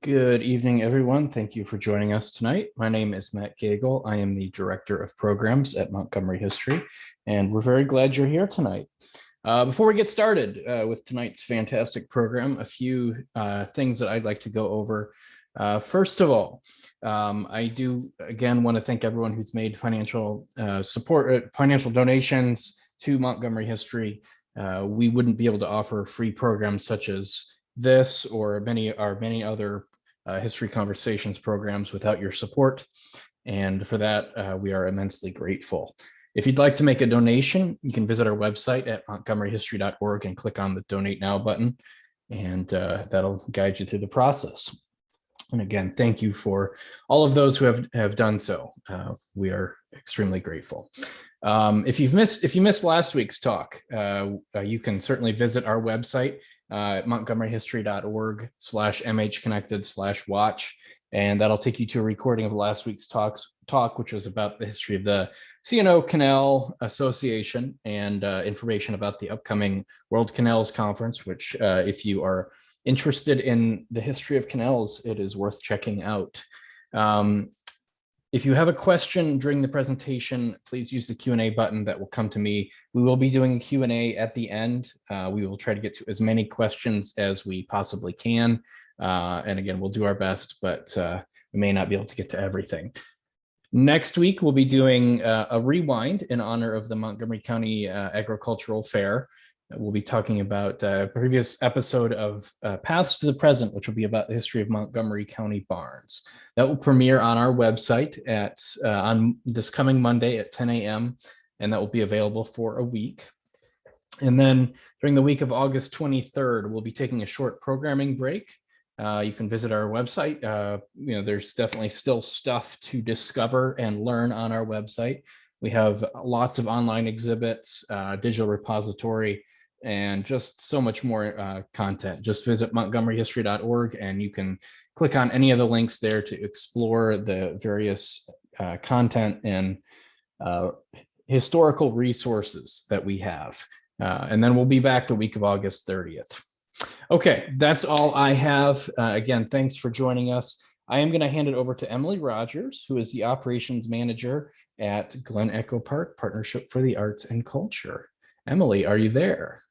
Good evening, everyone. Thank you for joining us tonight. My name is Matt Gagel. I am the Director of Programs at Montgomery History, and we're very glad you're here tonight. Before we get started with tonight's fantastic program, a few things that I'd like to go over. First of all, I do again want to thank everyone who's made financial financial donations to Montgomery History. We wouldn't be able to offer free programs such as this or many other history conversations programs without your support. And for that, we are immensely grateful. If you'd like to make a donation, you can visit our website at montgomeryhistory.org and click on the Donate Now button, and that'll guide you through the process. And again, thank you for all of those who have done so. We are extremely grateful. If you missed last week's talk, you can certainly visit our website at montgomeryhistory.org/mhconnected/watch, and that'll take you to a recording of last week's talk, which was about the history of the C&O Canal Association and information about the upcoming World Canals Conference, which if you are interested in the history of canals, it is worth checking out. If you have a question during the presentation, please use the Q&A button that will come to me. We will be doing a Q&A at the end. We will try to get to as many questions as we possibly can. And again, we'll do our best, but we may not be able to get to everything. Next week, we'll be doing a rewind in honor of the Montgomery County Agricultural Fair. We'll be talking about a previous episode of Paths to the Present, which will be about the history of Montgomery County barns. That will premiere on our website on this coming Monday at 10 a.m., and that will be available for a week. And then during the week of August 23rd, we'll be taking a short programming break. You can visit our website. There's definitely still stuff to discover and learn on our website. We have lots of online exhibits, digital repository, and just so much more content. Just visit montgomeryhistory.org and you can click on any of the links there to explore the various content and historical resources that we have. And then we'll be back the week of August 30th. Okay, that's all I have. Again, thanks for joining us. I am going to hand it over to Emily Rogers, who is the operations manager at Glen Echo Park Partnership for the Arts and Culture. Emily, are you there?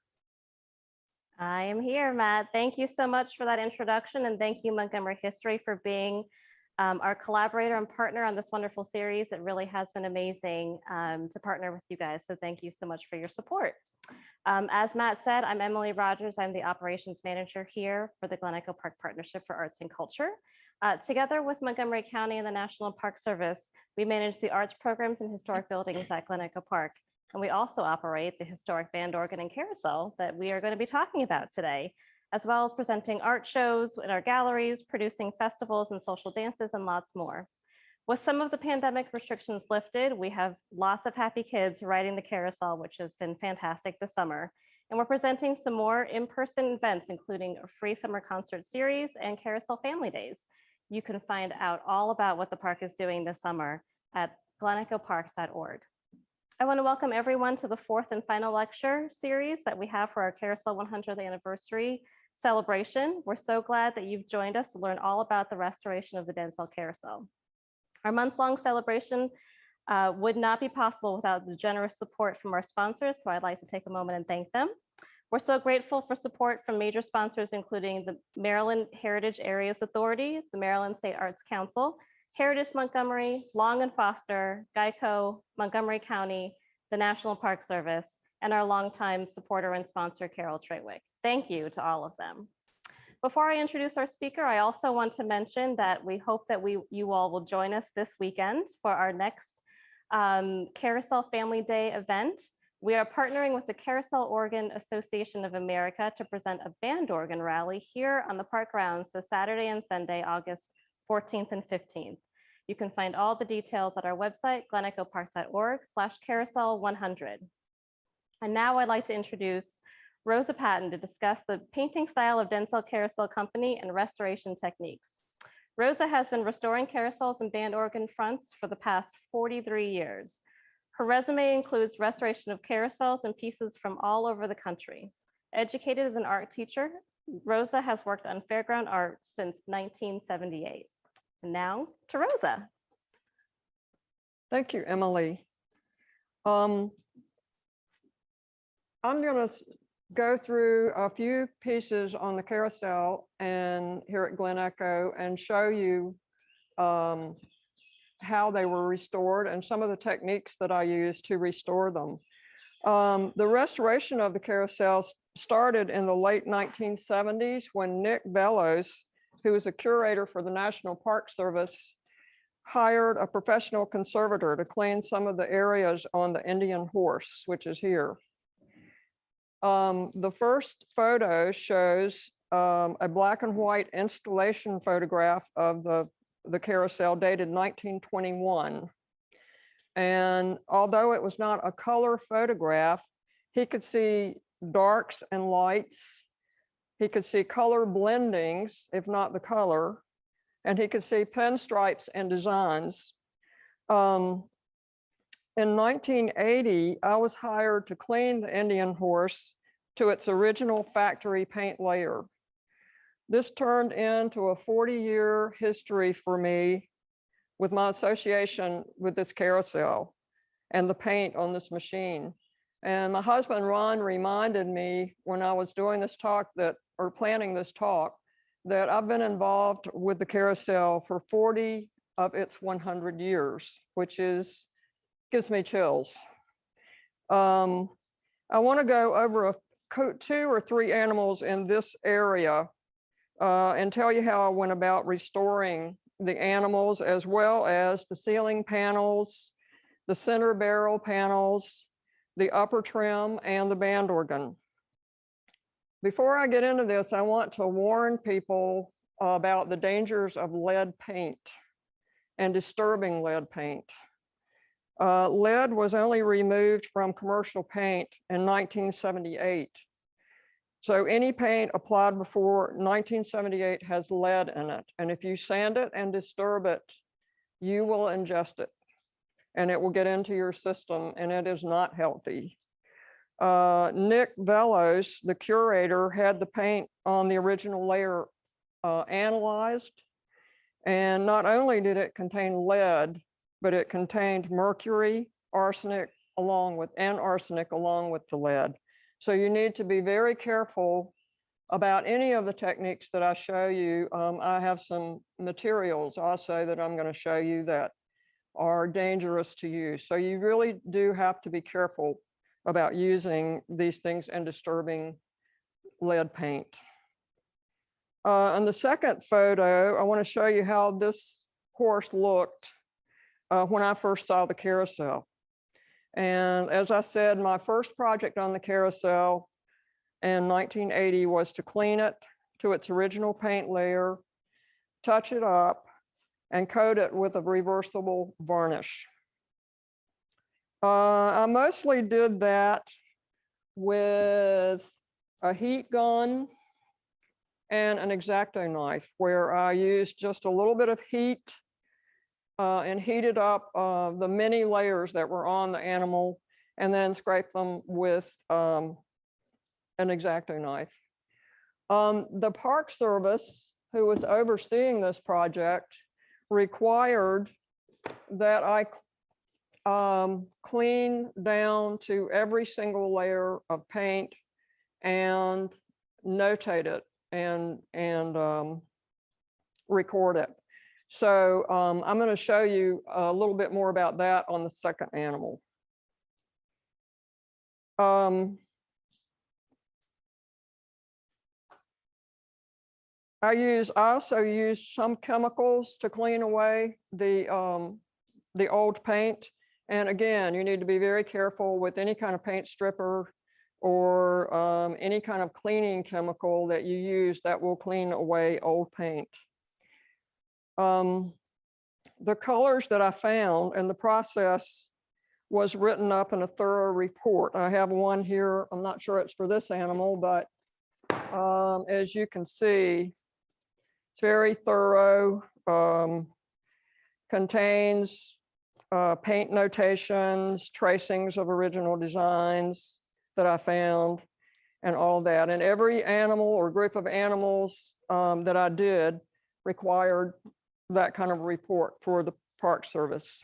I am here, Matt. Thank you so much for that introduction, and thank you, Montgomery History, for being our collaborator and partner on this wonderful series. It really has been amazing to partner with you guys, so thank you so much for your support. As Matt said, I'm Emily Rogers. I'm the operations manager here for the Glen Echo Park Partnership for Arts and Culture. Together with Montgomery County and the National Park Service, we manage the arts programs and historic buildings at Glen Echo Park. And we also operate the historic band organ and carousel that we are going to be talking about today, as well as presenting art shows in our galleries, producing festivals and social dances, and lots more. With some of the pandemic restrictions lifted, we have lots of happy kids riding the carousel, which has been fantastic this summer. And we're presenting some more in-person events, including a free summer concert series and carousel family days. You can find out all about what the park is doing this summer at glenechopark.org. I want to welcome everyone to the fourth and final lecture series that we have for our Carousel 100th anniversary celebration. We're so glad that you've joined us to learn all about the restoration of the Dentzel Carousel. Our month-long celebration would not be possible without the generous support from our sponsors, so I'd like to take a moment and thank them. We're so grateful for support from major sponsors, including the Maryland Heritage Areas Authority, the Maryland State Arts Council, Heritage Montgomery, Long & Foster, Geico, Montgomery County, the National Park Service, and our longtime supporter and sponsor, Carol Trewick. Thank you to all of them. Before I introduce our speaker, I also want to mention that we hope that you all will join us this weekend for our next Carousel Family Day event. We are partnering with the Carousel Organ Association of America to present a band organ rally here on the park grounds this Saturday and Sunday, August 14th and 15th. You can find all the details at our website, glenechopark.org/carousel100. And now I'd like to introduce Rosa Patton to discuss the painting style of Dentzel Carousel Company and restoration techniques. Rosa has been restoring carousels and band organ fronts for the past 43 years. Her resume includes restoration of carousels and pieces from all over the country. Educated as an art teacher, Rosa has worked on fairground art since 1978. And now to Rosa. Thank you, Emily. I'm going to go through a few pieces on the carousel and here at Glen Echo and show you how they were restored and some of the techniques that I used to restore them. The restoration of the carousel started in the late 1970s when Nick Bellows, who was a curator for the National Park Service, hired a professional conservator to clean some of the areas on the Indian Horse, which is here. The first photo shows a black and white installation photograph of the carousel dated 1921. And although it was not a color photograph, he could see darks and lights. He could see color blendings, if not the color, and he could see pinstripes and designs. In 1980, I was hired to clean the Indian Horse to its original factory paint layer. This turned into a 40-year history for me with my association with this carousel and the paint on this machine. And my husband, Ron, reminded me when I was doing this talk or planning this talk, that I've been involved with the carousel for 40 of its 100 years, which gives me chills. I want to go over two or three animals in this area and tell you how I went about restoring the animals, as well as the ceiling panels, the center barrel panels, the upper trim, and the band organ. Before I get into this, I want to warn people about the dangers of lead paint and disturbing lead paint. Lead was only removed from commercial paint in 1978. So any paint applied before 1978 has lead in it. And if you sand it and disturb it, you will ingest it and it will get into your system, and it is not healthy. Nick Bellows, the curator, had the paint on the original layer analyzed. And not only did it contain lead, but it contained mercury, arsenic along with the lead. So you need to be very careful about any of the techniques that I show you. I have some materials also that I'm going to show you that are dangerous to use. So you really do have to be careful about using these things and disturbing lead paint. On the second photo, I want to show you how this horse looked when I first saw the carousel. And as I said, my first project on the carousel in 1980 was to clean it to its original paint layer, touch it up, and coat it with a reversible varnish. I mostly did that with a heat gun and an X-Acto knife, where I used just a little bit of heat and heated up the many layers that were on the animal, and then scrape them with an X-Acto knife. The Park Service, who was overseeing this project, required that I clean down to every single layer of paint and notate it and record it. So I'm going to show you a little bit more about that on the second animal. I also used some chemicals to clean away the old paint. And again, you need to be very careful with any kind of paint stripper or any kind of cleaning chemical that you use that will clean away old paint. The colors that I found and the process was written up in a thorough report. I have one here. I'm not sure it's for this animal, but as you can see, it's very thorough, contains paint notations, tracings of original designs that I found. and all that. And every animal or group of animals that I did required that kind of report for the Park Service.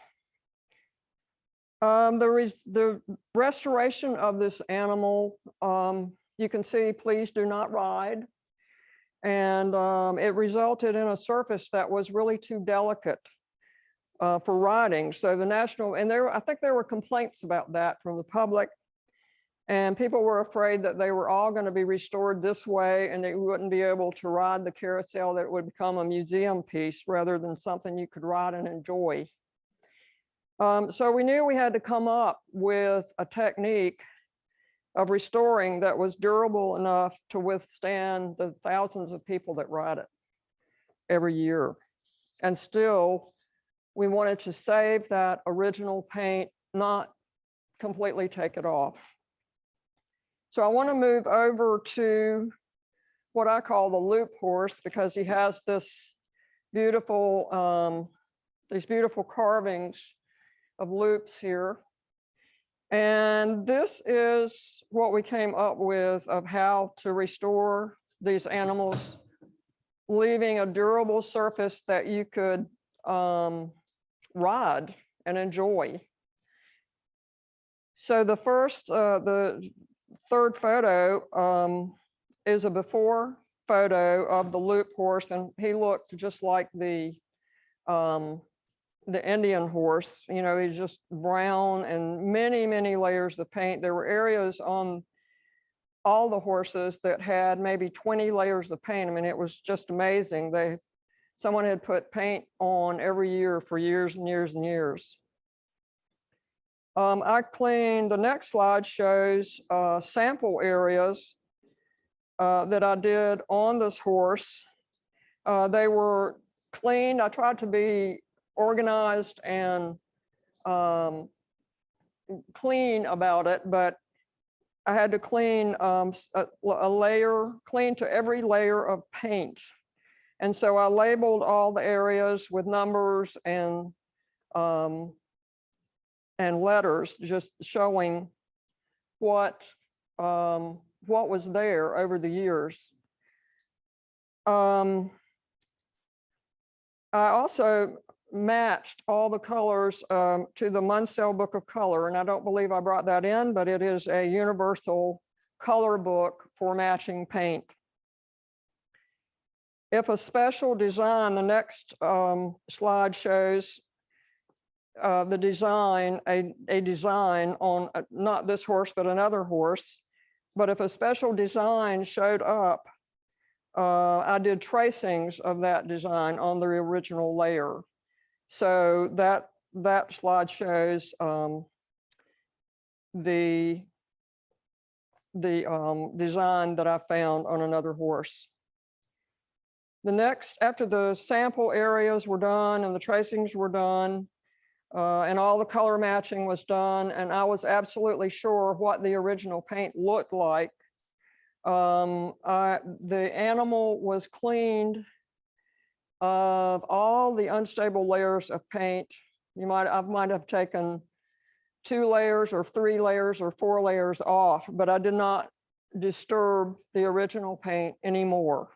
The restoration of this animal, you can see, please do not ride. And it resulted in a surface that was really too delicate for riding. So the national, and I think there were complaints about that from the public. And people were afraid that they were all going to be restored this way and they wouldn't be able to ride the carousel, that it would become a museum piece rather than something you could ride and enjoy. So we knew we had to come up with a technique of restoring that was durable enough to withstand the thousands of people that ride it every year. And still, we wanted to save that original paint, not completely take it off. So I want to move over to what I call the loop horse, because he has this beautiful, these beautiful carvings of loops here. And this is what we came up with of how to restore these animals, leaving a durable surface that you could ride and enjoy. So the third photo is a before photo of the loop horse, and he looked just like the Indian horse. You know, he's just brown and many, many layers of paint. There were areas on all the horses that had maybe 20 layers of paint. I mean, it was just amazing. Someone had put paint on every year for years and years and years. I cleaned, the next slide shows sample areas that I did on this horse. They were cleaned. I tried to be organized and clean about it, but I had to clean a layer, clean to every layer of paint. And so I labeled all the areas with numbers and letters, just showing what was there over the years. I also matched all the colors to the Munsell Book of Color, and I don't believe I brought that in, but it is a universal color book for matching paint. If a special design, the next slide shows the design, a design on not this horse, but another horse. But if a special design showed up, I did tracings of that design on the original layer. So that slide shows the design that I found on another horse. The next, after the sample areas were done and the tracings were done, and all the color matching was done, and I was absolutely sure what the original paint looked like, the animal was cleaned of all the unstable layers of paint. I might have taken 2 layers or 3 layers or 4 layers off, but I did not disturb the original paint anymore.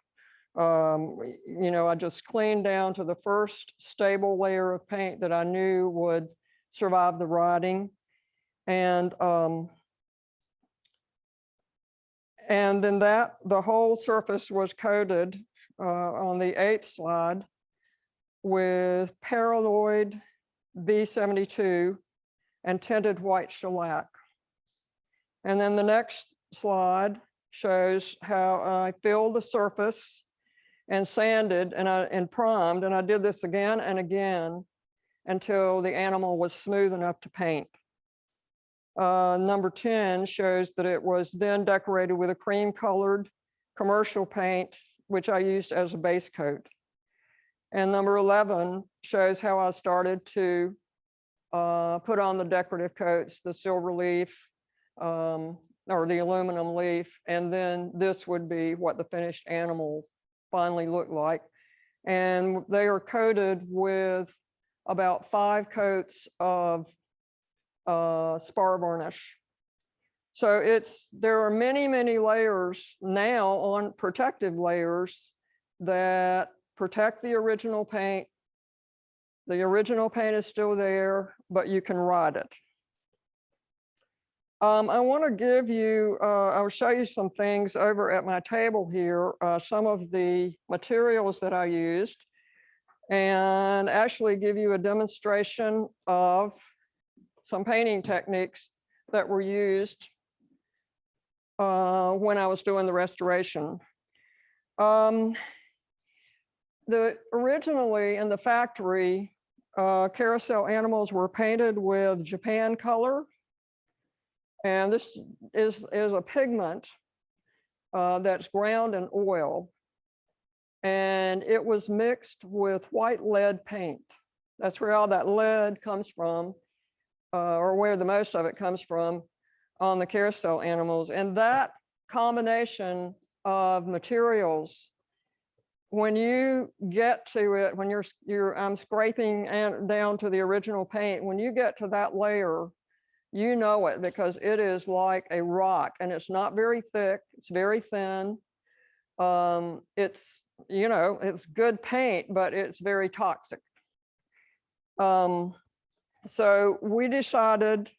You know, I just cleaned down to the first stable layer of paint that I knew would survive the riding. And then the whole surface was coated on the 8th slide with paraloid B72 and tinted white shellac. And then the next slide shows how I filled the surface and sanded and primed, and I did this again and again until the animal was smooth enough to paint. Number 10 shows that it was then decorated with a cream colored commercial paint, which I used as a base coat. And number 11 shows how I started to put on the decorative coats, the silver leaf or the aluminum leaf, and then this would be what the finished animal finally look like. And they are coated with about 5 coats of spar varnish. So there are many, many layers now on protective layers that protect the original paint. The original paint is still there, but you can ride it. I want to give you, I will show you some things over at my table here, some of the materials that I used, and actually give you a demonstration of some painting techniques that were used when I was doing the restoration. Originally in the factory, carousel animals were painted with Japan color. And this is a pigment that's ground in oil. And it was mixed with white lead paint. That's where all that lead comes from, or where the most of it comes from on the carousel animals. And that combination of materials, when you get to it, when I'm scraping down to the original paint, when you get to that layer, you know it because it is like a rock, and it's not very thick, it's very thin. It's good paint, but it's very toxic. So we decided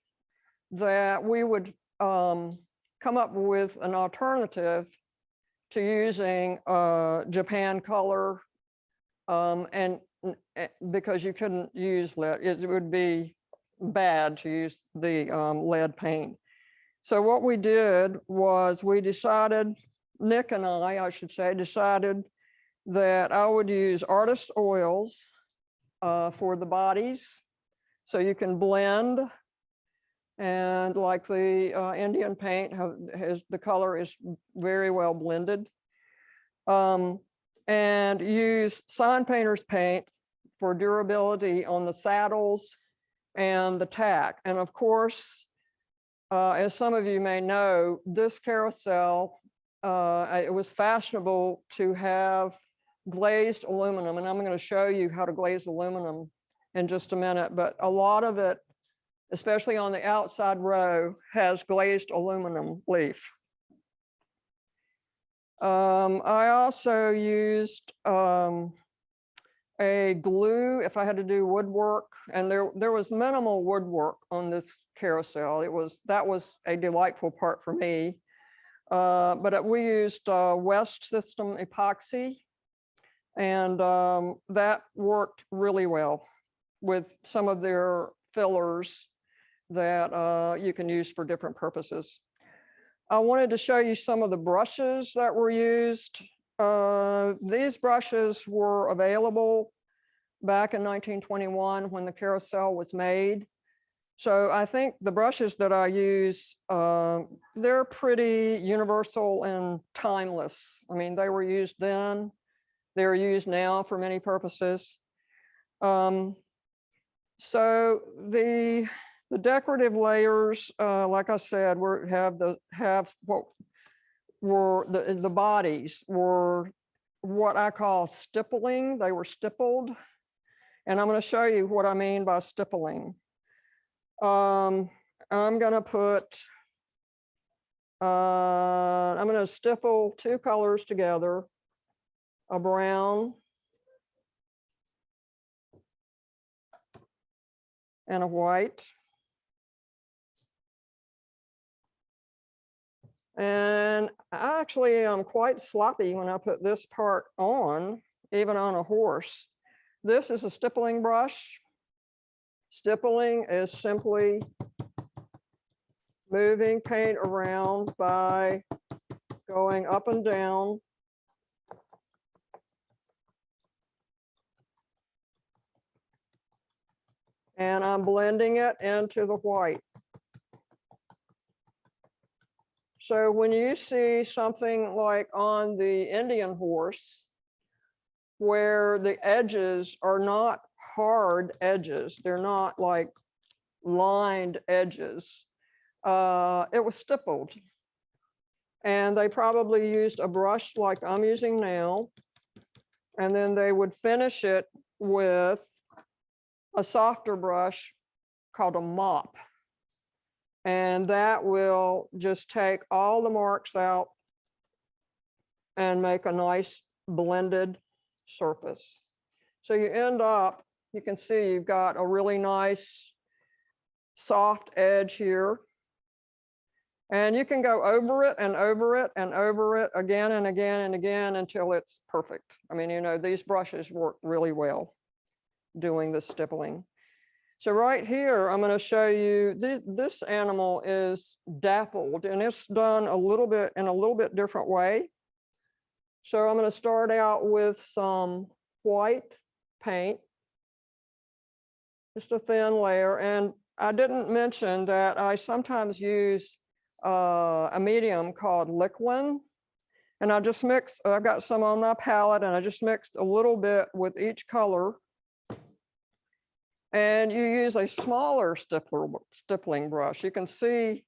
that we would come up with an alternative to using Japan color, and because you couldn't use lead, it would be bad to use the lead paint. So what we did was we decided, Nick and I should say, decided that I would use artist oils for the bodies. So you can blend, and like the Indian paint, the color is very well blended. And use sign painter's paint for durability on the saddles and the tack. And of course, as some of you may know, this carousel, it was fashionable to have glazed aluminum, and I'm going to show you how to glaze aluminum in just a minute, but a lot of it, especially on the outside row, has glazed aluminum leaf. I also used a glue if I had to do woodwork, and there was minimal woodwork on this carousel. That was a delightful part for me. But we used West System epoxy, and that worked really well with some of their fillers that you can use for different purposes. I wanted to show you some of the brushes that were used. These brushes were available back in 1921 when the carousel was made. So I think the brushes that I use, they're pretty universal and timeless. I mean, they were used then, they're used now for many purposes. So the decorative layers, like I said, have what were the bodies were what I call stippling. They were stippled, and I'm going to show you what I mean by stippling. I'm going to stipple two colors together, a brown and a white. And I actually am quite sloppy when I put this part on, even on a horse. This is a stippling brush. Stippling is simply moving paint around by going up and down. And I'm blending it into the white. So when you see something like on the Indian horse, where the edges are not hard edges, they're not like lined edges, it was stippled. And they probably used a brush like I'm using now, and then they would finish it with a softer brush called a mop. And that will just take all the marks out and make a nice blended surface. So you end up, you can see you've got a really nice soft edge here. And you can go over it and over it and over it again and again and again until it's perfect. I mean, you know, these brushes work really well doing the stippling. So right here, I'm going to show you this animal is dappled, and it's done a little bit in a little bit different way. So I'm going to start out with some white paint, just a thin layer. And I didn't mention that I sometimes use a medium called liquid, and I just mixed, I've got some on my palette, and I just mixed a little bit with each color. And you use a smaller stippling brush. You can see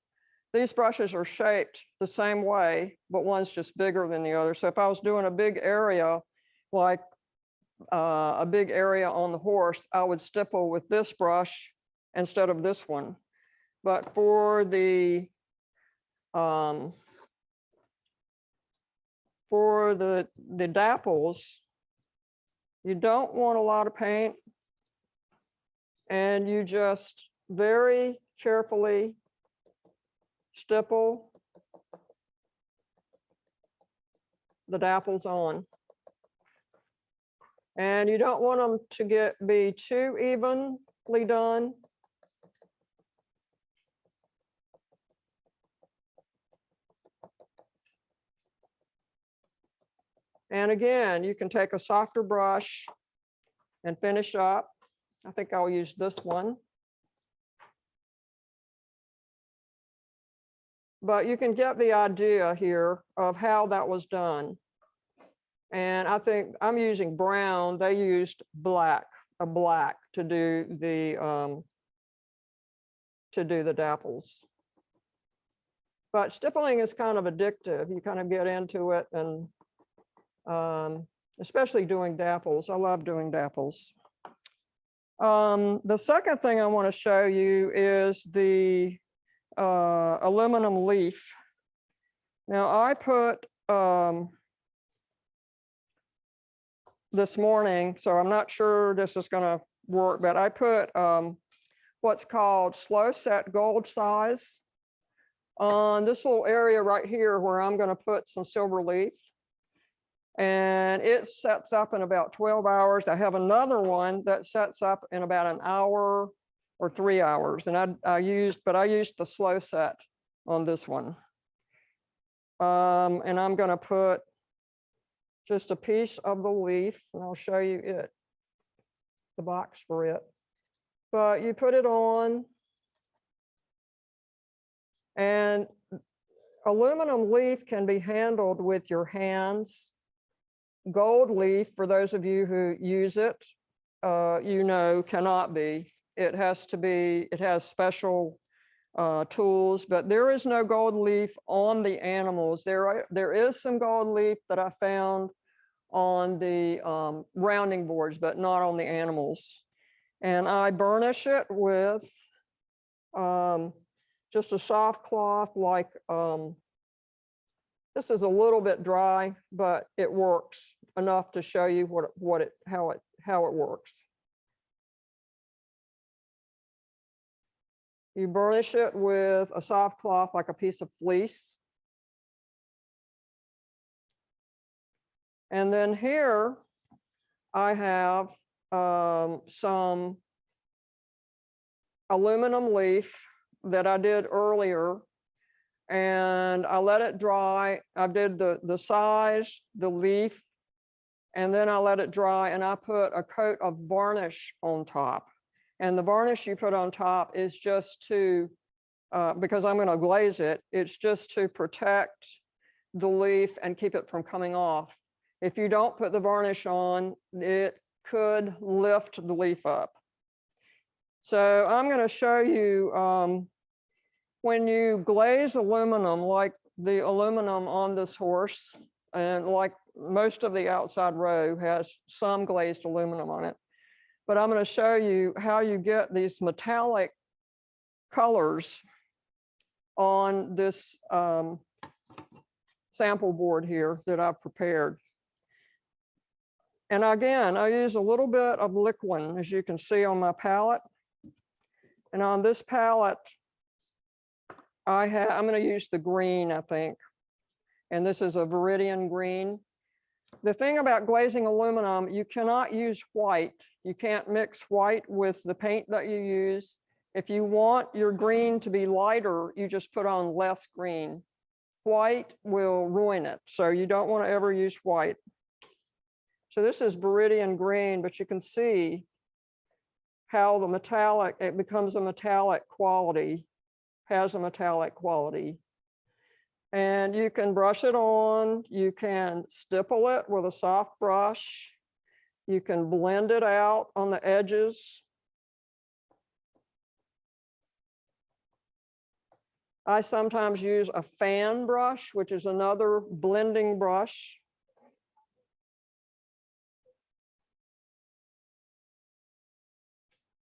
these brushes are shaped the same way, but one's just bigger than the other. So if I was doing a big area, like a big area on the horse, I would stipple with this brush instead of this one. But for the dapples, you don't want a lot of paint, and you just very carefully stipple the dapples on. And you don't want them to be too evenly done. And again, you can take a softer brush and finish up. I think I'll use this one. But you can get the idea here of how that was done. And I think I'm using brown. They used black to do the dapples. But stippling is kind of addictive. You kind of get into it, and especially doing dapples. I love doing dapples. The second thing I want to show you is the aluminum leaf. Now I put this morning, so I'm not sure this is going to work, but I put what's called slow set gold size on this little area right here where I'm going to put some silver leaf. And it sets up in about 12 hours. I have another one that sets up in about an hour or 3 hours. And I used the slow set on this one. And I'm going to put just a piece of the leaf, and I'll show you it, the box for it. But you put it on, and aluminum leaf can be handled with your hands. Gold leaf, for those of you who use it, you know, cannot be. It has special tools, but there is no gold leaf on the animals. There is some gold leaf that I found on the rounding boards, but not on the animals. And I burnish it with just a soft cloth, like this is a little bit dry, but it works enough to show you how it works. You burnish it with a soft cloth, like a piece of fleece. And then here I have some aluminum leaf that I did earlier, and I let it dry. I did the size, the leaf, and then I let it dry, and I put a coat of varnish on top. And the varnish you put on top is just to, because I'm going to glaze it, it's just to protect the leaf and keep it from coming off. If you don't put the varnish on, it could lift the leaf up. So I'm going to show you when you glaze aluminum, like the aluminum on this horse, and like most of the outside row has some glazed aluminum on it. But I'm going to show you how you get these metallic colors on this sample board here that I've prepared. And again, I use a little bit of liquid, as you can see on my palette. And on this palette, I'm going to use the green, I think. And this is a Viridian green. The thing about glazing aluminum, you cannot use white. You can't mix white with the paint that you use. If you want your green to be lighter, you just put on less green. White will ruin it. So you don't want to ever use white. So this is Viridian green, but you can see how the metallic, it becomes a metallic quality, has a metallic quality. And you can brush it on, you can stipple it with a soft brush, you can blend it out on the edges. I sometimes use a fan brush, which is another blending brush.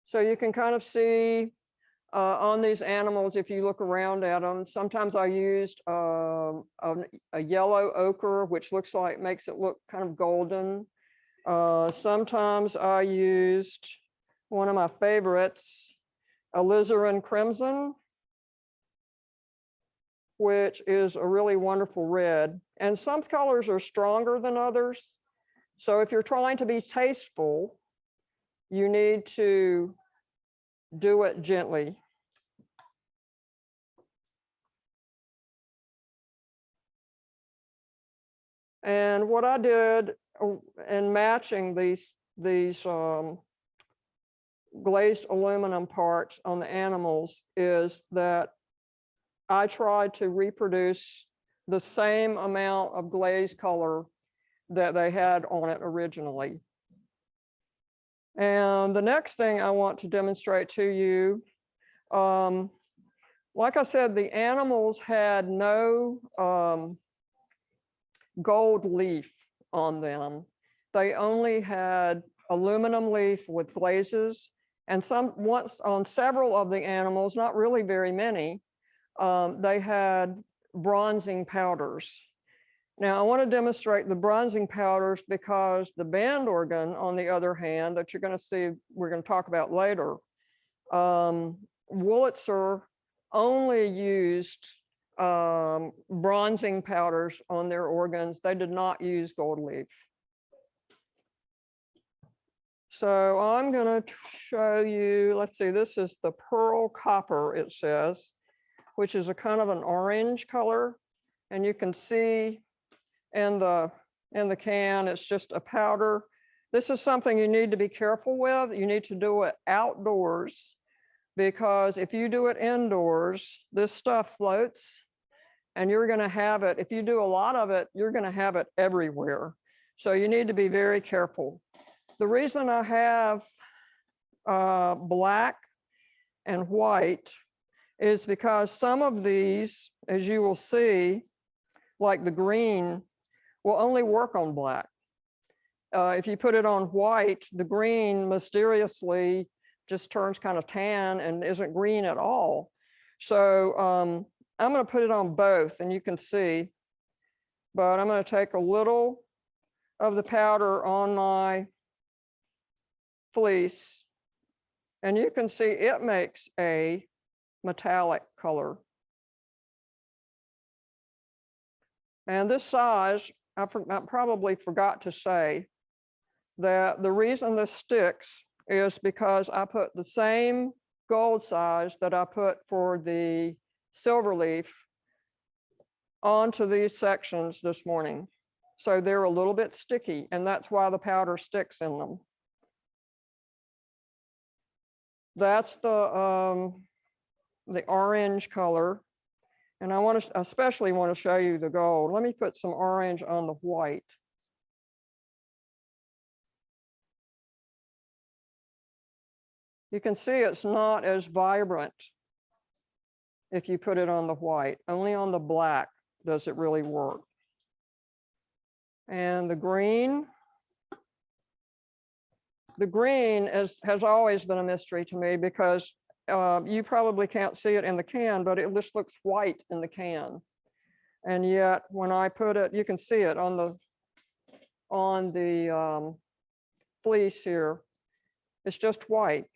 So you can kind of see on these animals, if you look around at them, sometimes I used a yellow ochre, which looks like, makes it look kind of golden. Sometimes I used one of my favorites, alizarin crimson, which is a really wonderful red. And some colors are stronger than others. So if you're trying to be tasteful, you need to do it gently. And what I did in matching these glazed aluminum parts on the animals is that I tried to reproduce the same amount of glaze color that they had on it originally. And the next thing I want to demonstrate to you, like I said, the animals had no gold leaf on them. They only had aluminum leaf with glazes, and once on several of the animals, not really very many, they had bronzing powders. Now, I want to demonstrate the bronzing powders because the band organ, on the other hand, that you're going to see, we're going to talk about later, Wurlitzer only used bronzing powders on their organs. They did not use gold leaf. So I'm going to show you, let's see, this is the pearl copper, it says, which is a kind of an orange color. And you can see in the can, it's just a powder. This is something you need to be careful with. You need to do it outdoors, because if you do it indoors, this stuff floats and you're going to have it. If you do a lot of it, you're going to have it everywhere. So you need to be very careful. The reason I have black and white is because some of these, as you will see, like the green, will only work on black. If you put it on white, the green mysteriously just turns kind of tan and isn't green at all. So I'm going to put it on both, and you can see, but I'm going to take a little of the powder on my fleece, and you can see it makes a metallic color. And this size, I probably forgot to say that the reason this sticks is because I put the same gold size that I put for the silver leaf onto these sections this morning. So they're a little bit sticky, and that's why the powder sticks in them. That's the orange color. And I especially want to show you the gold. Let me put some orange on the white. You can see it's not as vibrant if you put it on the white. Only on the black does it really work. And the green has always been a mystery to me, because You probably can't see it in the can, but it just looks white in the can. And yet when I put it, you can see it on the fleece here. It's just white.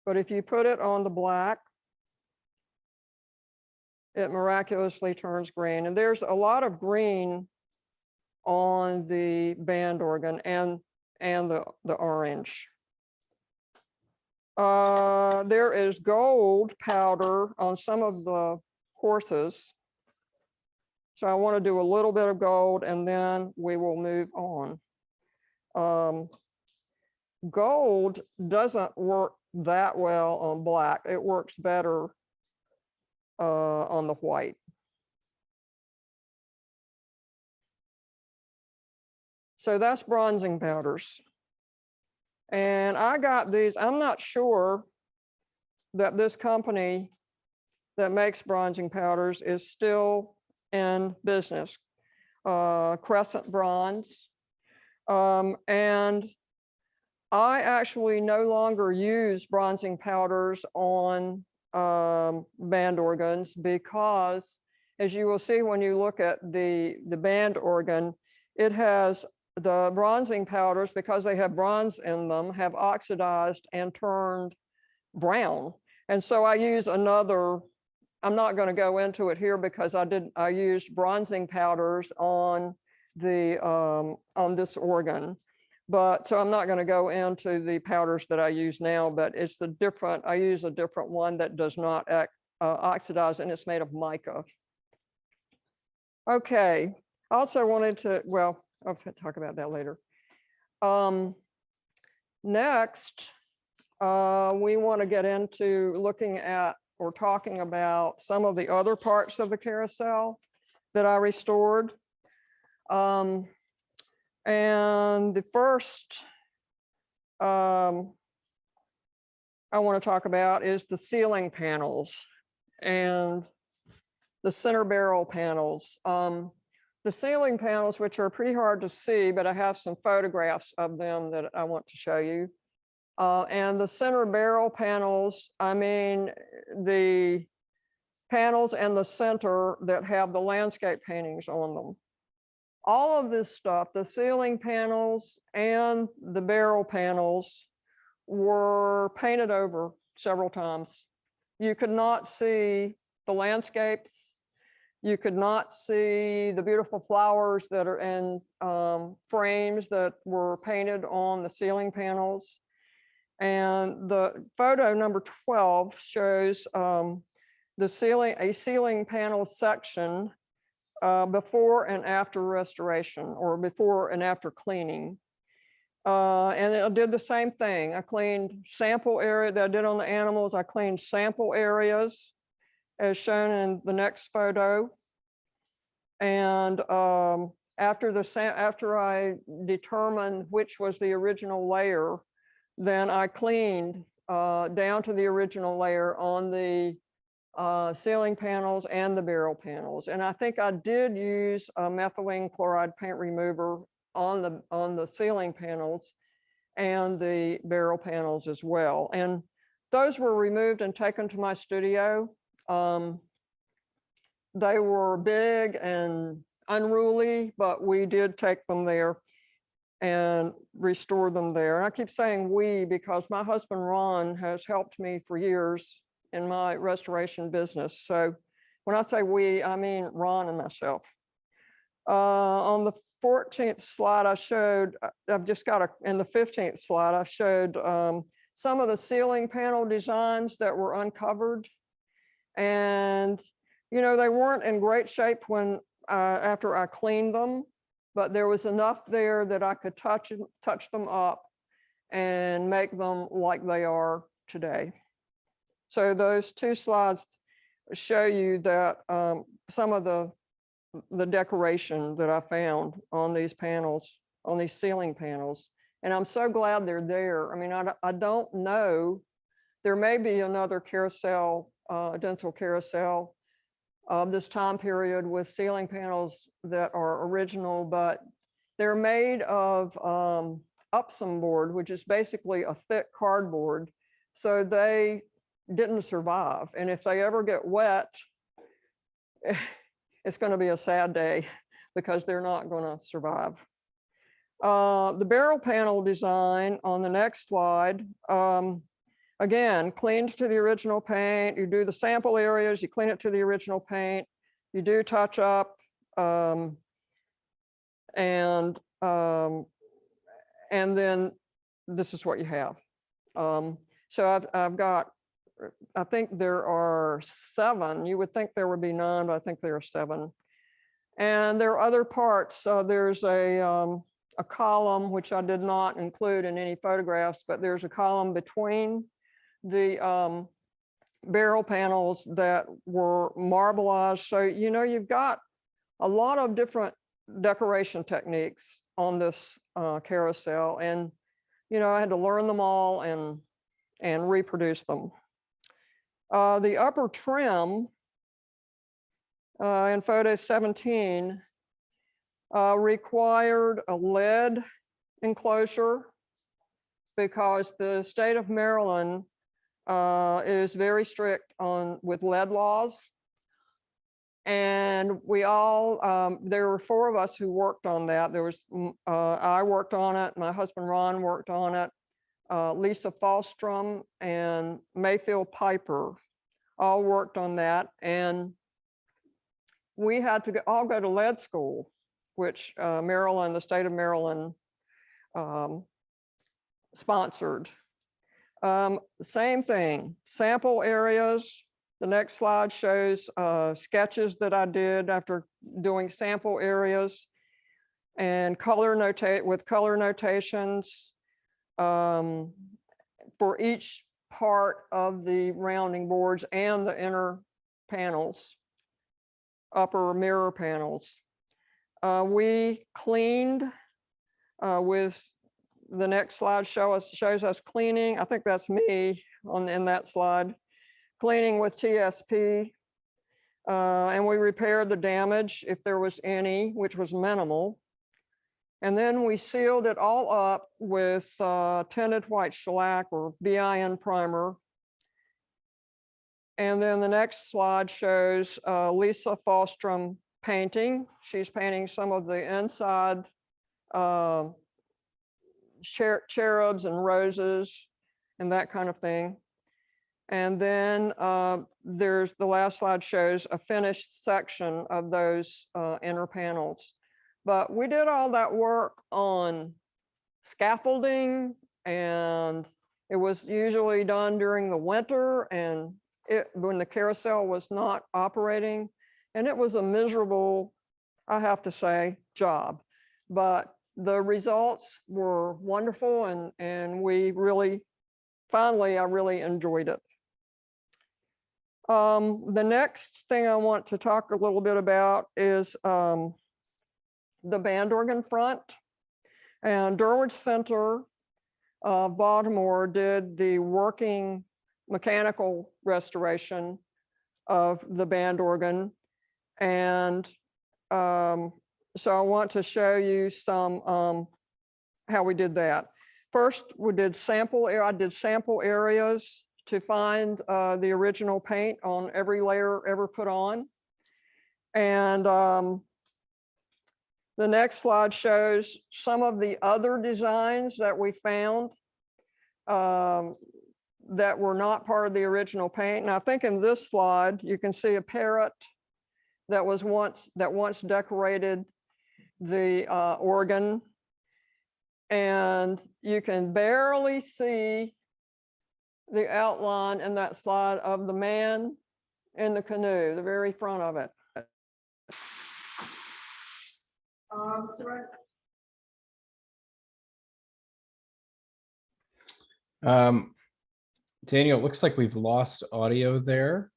But if you put it on the black, it miraculously turns green. And there's a lot of green on the band organ and the orange. There is gold powder on some of the horses. So I want to do a little bit of gold and then we will move on. Gold doesn't work that well on black. It works better on the white. So that's bronzing powders. And I got these, I'm not sure that this company that makes bronzing powders is still in business, Crescent Bronze. And I actually no longer use bronzing powders on band organs because, as you will see when you look at the band organ, it has the bronzing powders, because they have bronze in them, have oxidized and turned brown. And so I use another, I'm not going to go into it here because I used bronzing powders on this organ. But so I'm not going to go into the powders that I use now, but it's I use a different one that does not oxidize, and it's made of mica. Okay, I also wanted to, well, I'll talk about that later. Next, we want to get into looking at or talking about some of the other parts of the carousel that I restored. And the first I want to talk about is the ceiling panels and the center barrel panels. The ceiling panels, which are pretty hard to see, but I have some photographs of them that I want to show you. And the center barrel panels, I mean, the panels in the center that have the landscape paintings on them. All of this stuff, the ceiling panels and the barrel panels, were painted over several times. You could not see the landscapes. You could not see the beautiful flowers that are in frames that were painted on the ceiling panels. And the photo number 12 shows a ceiling panel section before and after restoration, or before and after cleaning. And I did the same thing. I cleaned sample area that I did on the animals. I cleaned sample areas as shown in the next photo. And after I determined which was the original layer, then I cleaned down to the original layer on the ceiling panels and the barrel panels. And I think I did use a methylene chloride paint remover on the ceiling panels and the barrel panels as well. And those were removed and taken to my studio. They were big and unruly, but we did take them there and restore them there. And I keep saying we because my husband, Ron, has helped me for years in my restoration business. So when I say we, I mean Ron and myself. On the 14th slide, I showed, I've just got in the 15th slide, I showed some of the ceiling panel designs that were uncovered. And, you know, they weren't in great shape when after I cleaned them, but there was enough there that I could touch them up and make them like they are today. So those two slides show you that some of the decoration that I found on these panels, on these ceiling panels. And I'm so glad they're there. I mean, I don't know, there may be another carousel, Dentzel Carousel of this time period with ceiling panels that are original, but they're made of Upsum board, which is basically a thick cardboard. So they didn't survive. And if they ever get wet, it's going to be a sad day because they're not going to survive. The barrel panel design on the next slide, again, cleaned to the original paint. You do the sample areas, you clean it to the original paint, you do touch up, and then this is what you have. So I've got, I think there are 7. You would think there would be 9, but I think there are 7. And there are other parts. So there's a column, which I did not include in any photographs, but there's a column between the barrel panels that were marbleized. So, you know, you've got a lot of different decoration techniques on this carousel. And, you know, I had to learn them all and reproduce them. The upper trim in photo 17 required a lead enclosure because the state of Maryland is very strict with lead laws. And we all, there were 4 of us who worked on that. There was, I worked on it, my husband Ron worked on it, Lisa Falstrom and Mayfield Piper all worked on that. And we had to all go to lead school, which Maryland, the state of Maryland sponsored. Same thing, sample areas. The next slide shows sketches that I did after doing sample areas and with color notations for each part of the rounding boards and the inner panels, upper mirror panels. We cleaned with the next slide shows us cleaning. I think that's me in that slide. Cleaning with TSP, and we repaired the damage if there was any, which was minimal. And then we sealed it all up with tinted white shellac or BIN primer. And then the next slide shows Lisa Falstrom painting. She's painting some of the inside cherubs and roses and that kind of thing. And then there's the last slide shows a finished section of those inner panels. But we did all that work on scaffolding, and it was usually done during the winter and when the carousel was not operating. And it was a miserable, I have to say, job. But the results were wonderful, and we really, finally, I really enjoyed it. The next thing I want to talk a little bit about is the band organ front. And Durward Center of Baltimore did the working mechanical restoration of the band organ. And so I want to show you some how we did that. First, I did sample areas to find the original paint on every layer ever put on. And the next slide shows some of the other designs that we found that were not part of the original paint. And I think in this slide, you can see a parrot that once decorated the organ. And you can barely see the outline in that slide of the man in the canoe, the very front of it. Daniel, it looks like we've lost audio there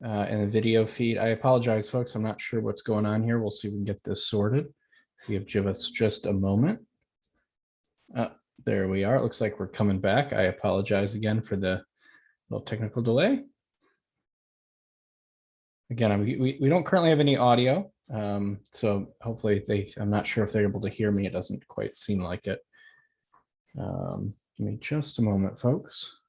in the video feed. I apologize, folks. I'm not sure what's going on here. We'll see if we can get this sorted. If you give us just a moment. There we are. It looks like we're coming back. I apologize again for the little technical delay. Again, we don't currently have any audio, so hopefully I'm not sure if they're able to hear me. It doesn't quite seem like it. Give me just a moment, folks.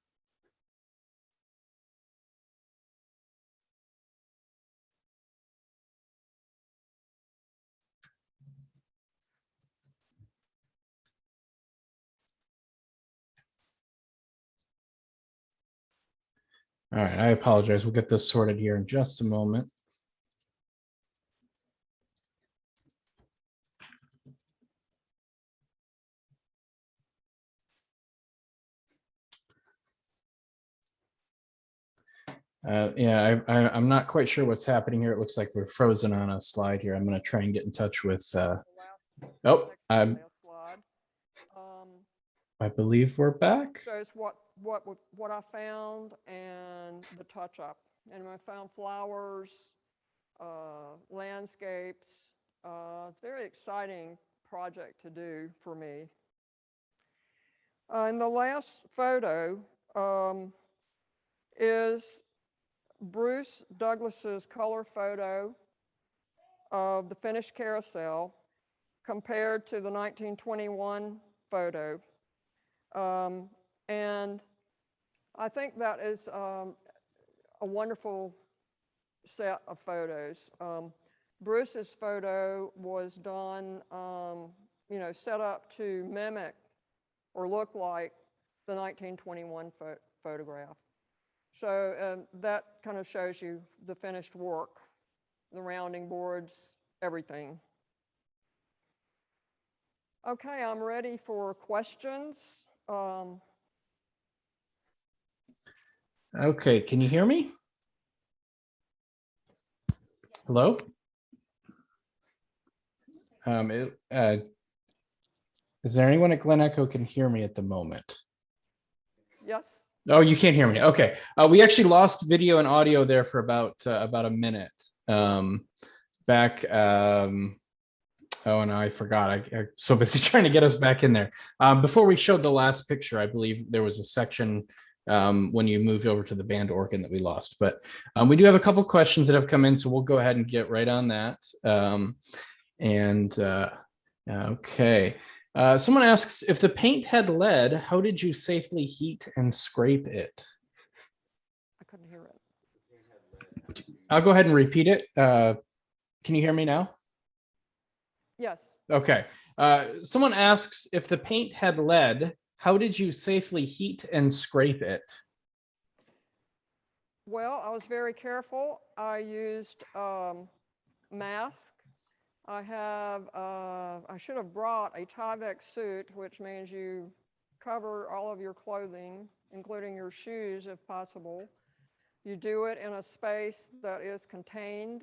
All right, I apologize. We'll get this sorted here in just a moment. Yeah, I'm not quite sure what's happening here. It looks like we're frozen on a slide here. I'm going to try and get in touch with. Oh, I believe we're back. Shows what I found and the touch up. And I found flowers, landscapes. Very exciting project to do for me. And the last photo is Bruce Douglas's color photo of the finished carousel compared to the 1921 photo. And I think that is a wonderful set of photos. Bruce's photo was done, set up to mimic or look like the 1921 photograph. So that kind of shows you the finished work, the rounding boards, everything. Okay, I'm ready for questions. Okay, can you hear me? Hello? Is there anyone at Glen Echo can hear me at the moment? Yes. Oh, you can't hear me. Okay. We actually lost video and audio there for about a minute. Back. Oh, and I forgot. I'm so busy trying to get us back in there. Before we showed the last picture, I believe there was a section when you moved over to the band organ that we lost. But we do have a couple questions that have come in, so we'll go ahead and get right on that. Okay. Someone asks, if the paint had lead, how did you safely heat and scrape it? I couldn't hear it. I'll go ahead and repeat it. Can you hear me now? Yes. Okay. Someone asks, if the paint had lead, how did you safely heat and scrape it? Well, I was very careful. I used mask. I should have brought a Tyvek suit, which means you cover all of your clothing, including your shoes if possible. You do it in a space that is contained.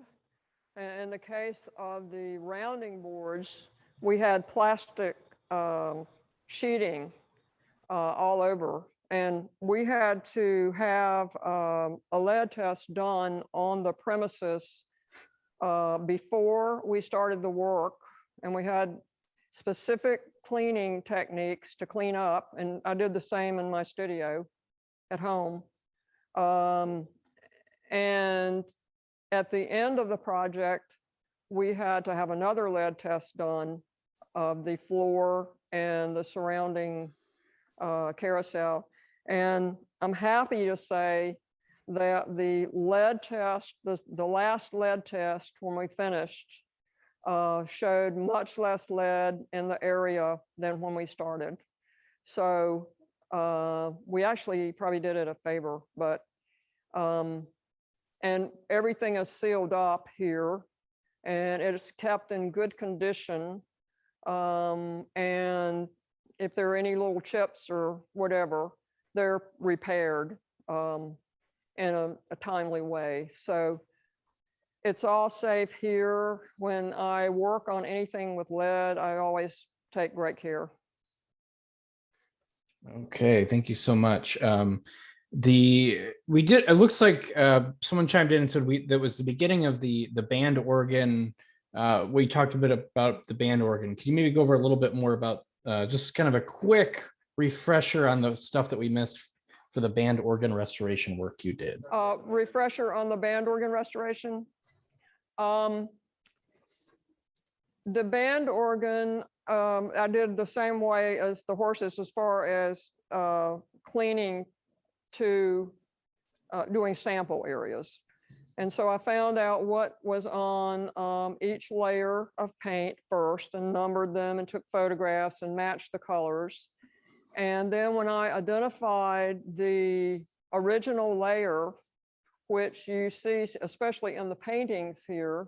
And in the case of the rounding boards, we had plastic sheeting all over. And we had to have a lead test done on the premises before we started the work, and we had specific cleaning techniques to clean up, and I did the same in my studio at home. And at the end of the project, we had to have another lead test done of the floor and the surrounding carousel. And I'm happy to say that the lead test, the last lead test when we finished, showed much less lead in the area than when we started. So we actually probably did it a favor, but, and everything is sealed up here and it's kept in good condition. And if there are any little chips or whatever, they're repaired in a timely way. So it's all safe here. When I work on anything with lead, I always take great care. Okay, thank you so much. It looks like someone chimed in and said that was the beginning of the band organ. We talked a bit about the band organ. Can you maybe go over a little bit more about just kind of a quick refresher on the stuff that we missed for the band organ restoration work you did? Refresher on the band organ restoration. The band organ, I did the same way as the horses as far as cleaning to doing sample areas. And so I found out what was on each layer of paint first and numbered them and took photographs and matched the colors. And then when I identified the original layer, which you see, especially in the paintings here.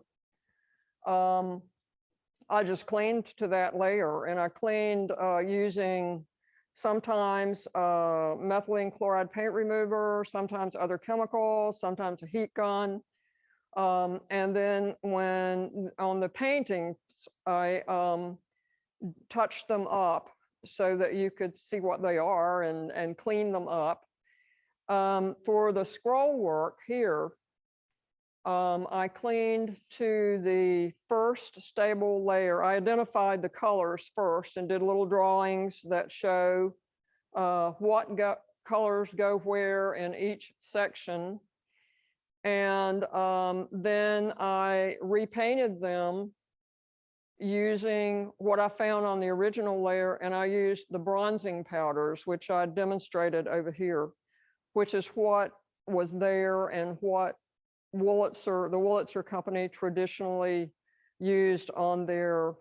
I just cleaned to that layer, and I cleaned using sometimes methylene chloride paint remover, sometimes other chemicals, sometimes a heat gun. And then when on the paintings, I touched them up so that you could see what they are and clean them up. For the scroll work here, I cleaned to the first stable layer. I identified the colors first and did little drawings that show what colors go where in each section. And then I repainted them using what I found on the original layer, and I used the bronzing powders, which I demonstrated over here, which is what was there and what the Wurlitzer company traditionally used on their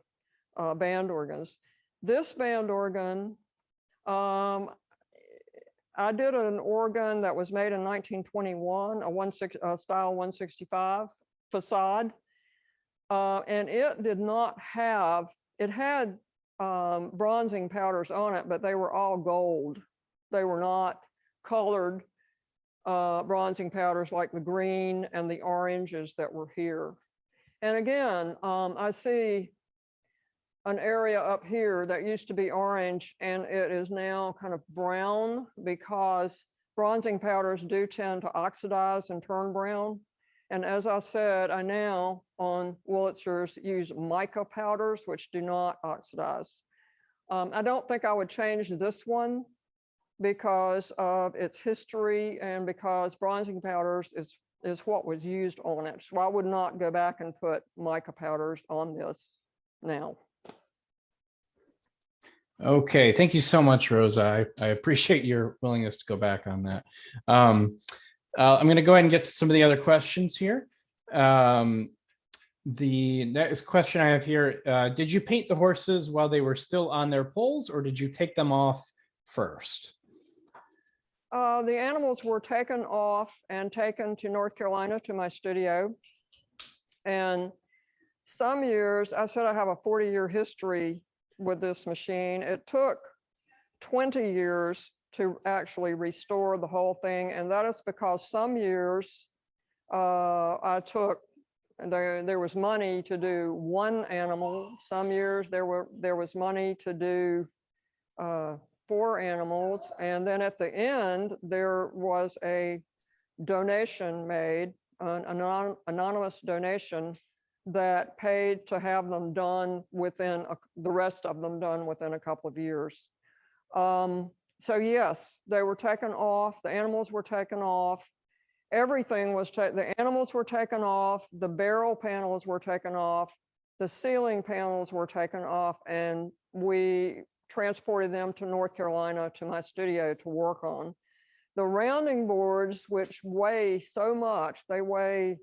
band organs. This band organ, I did an organ that was made in 1921, a style 165 facade, and it did not have, it had bronzing powders on it, but they were all gold. They were not colored bronzing powders like the green and the oranges that were here. And again, I see an area up here that used to be orange, and it is now kind of brown because bronzing powders do tend to oxidize and turn brown. And as I said, I now on Wurlitzers use mica powders, which do not oxidize. I don't think I would change this one because of its history and because bronzing powders is what was used on it. So I would not go back and put mica powders on this now. Okay, thank you so much, Rosa. I appreciate your willingness to go back on that. I'm going to go ahead and get to some of the other questions here. The next question I have here, did you paint the horses while they were still on their poles, or did you take them off first? The animals were taken off and taken to North Carolina to my studio. And some years, I said I have a 40-year history with this machine. It took 20 years to actually restore the whole thing. And that is because some years there was money to do one animal. Some years there was money to do 4 animals. And then at the end, there was a donation made, an anonymous donation that paid to have them done within, the rest of them done within a couple of years. So yes, they were taken off, the animals were taken off, everything was taken, the animals were taken off, the barrel panels were taken off, the ceiling panels were taken off, and we transported them to North Carolina to my studio to work on. The rounding boards, which weigh so much, they weigh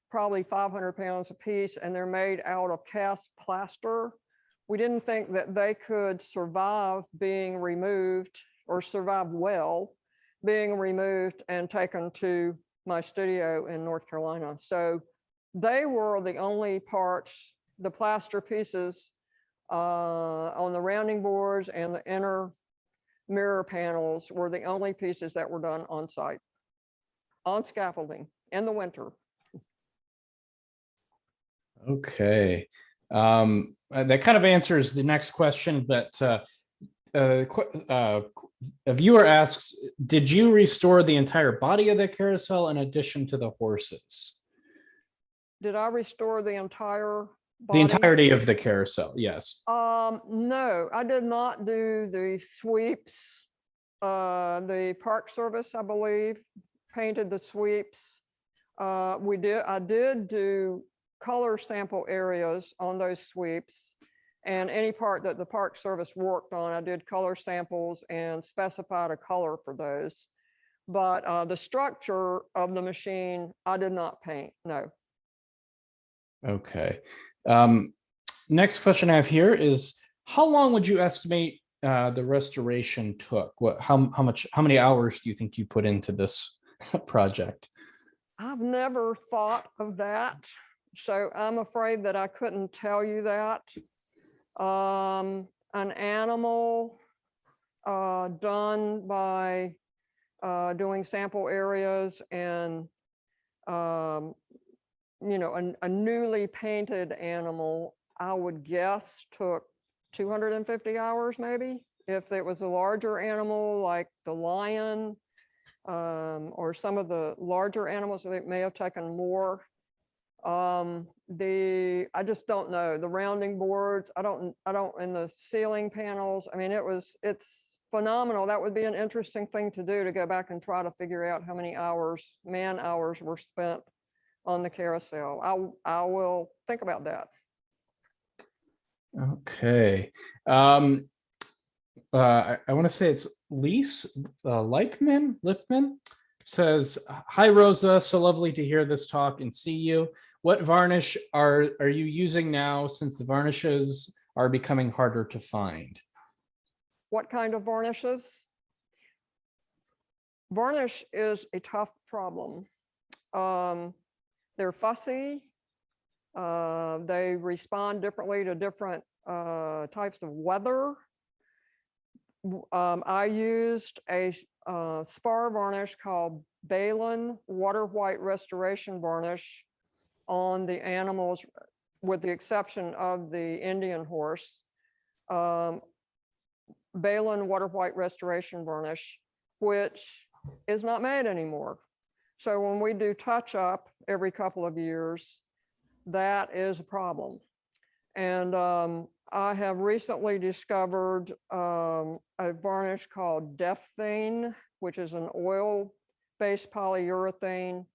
probably 500 pounds a piece, and they're made out of cast plaster. We didn't think that they could survive being removed or survive well being removed and taken to my studio in North Carolina. So they were the only parts, the plaster pieces on the rounding boards and the inner mirror panels were the only pieces that were done on site, on scaffolding in the winter. Okay, that kind of answers the next question, but a viewer asks, did you restore the entire body of the carousel in addition to the horses? Did I restore the entire The body? entirety of the carousel, yes. No, I did not do the sweeps. The Park Service, I believe, painted the sweeps. I did do color sample areas on those sweeps, and any part that the Park Service worked on, I did color samples and specified a color for those. But the structure of the machine, I did not paint, no. Okay. Next question I have here is, how long would you estimate the restoration took? How many hours do you think you put into this project? I've never thought of that, so I'm afraid that I couldn't tell you that. An animal done by doing sample areas and a newly painted animal, I would guess took 250 hours maybe. If it was a larger animal like the lion or some of the larger animals, that may have taken more. I just don't know. The rounding boards, I don't, and the ceiling panels, I mean, it's phenomenal. That would be an interesting thing to do, to go back and try to figure out how many hours, man hours were spent on the carousel. I will think about that. Okay. I want to say it's Lise Lipman says, "Hi Rosa, so lovely to hear this talk and see you. What varnish are you using now, since the varnishes are becoming harder to find?" What kind of varnishes? Varnish is a tough problem. They're fussy. They respond differently to different types of weather. I used a spar varnish called Balin Water White Restoration Varnish on the animals, with the exception of the Indian horse. Balin Water White Restoration Varnish, which is not made anymore. So when we do touch up every couple of years, that is a problem. And I have recently discovered a varnish called Dephthane, which is an oil-based polyurethane.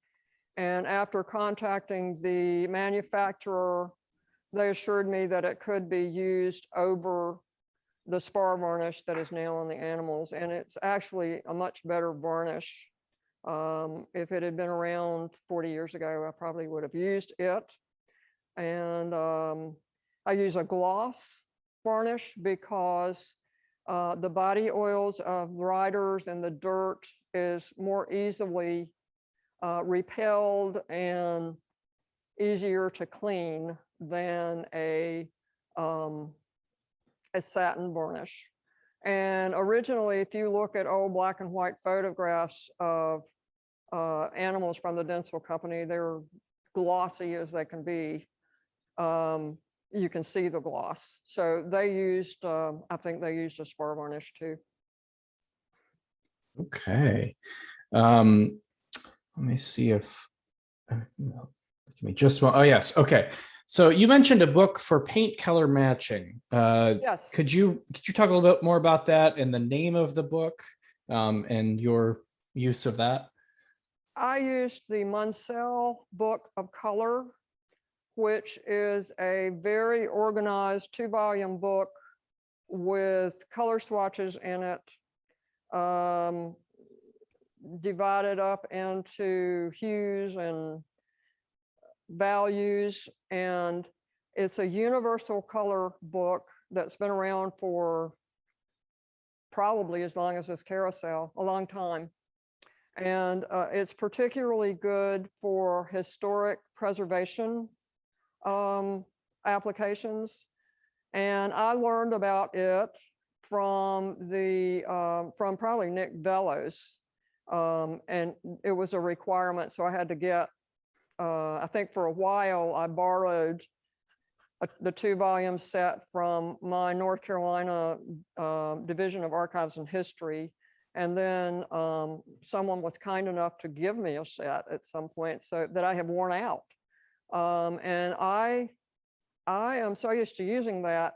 And after contacting the manufacturer, they assured me that it could be used over the spar varnish that is now on the animals. And it's actually a much better varnish. If it had been around 40 years ago, I probably would have used it. And I use a gloss varnish because the body oils of riders and the dirt is more easily repelled and easier to clean than a satin varnish. And originally, if you look at old black and white photographs of animals from the Dentzel company, they're glossy as they can be. You can see the gloss. So they used, I think they used a spar varnish too. Okay. Let me see if, give me just one. Oh yes, okay. So you mentioned a book for paint color matching. Yes. Could you talk a little bit more about that and the name of the book and your use of that? I used the Munsell Book of Color, which is a very organized 2-volume book with color swatches in it, divided up into hues and values. And it's a universal color book that's been around for probably as long as this carousel, a long time. And it's particularly good for historic preservation applications. And I learned about it from from probably Nick Bellows. And it was a requirement. So I had to get, I think for a while, I borrowed the 2-volume set from my North Carolina Division of Archives and History. And then someone was kind enough to give me a set at some point, so that I have worn out. And I am so used to using that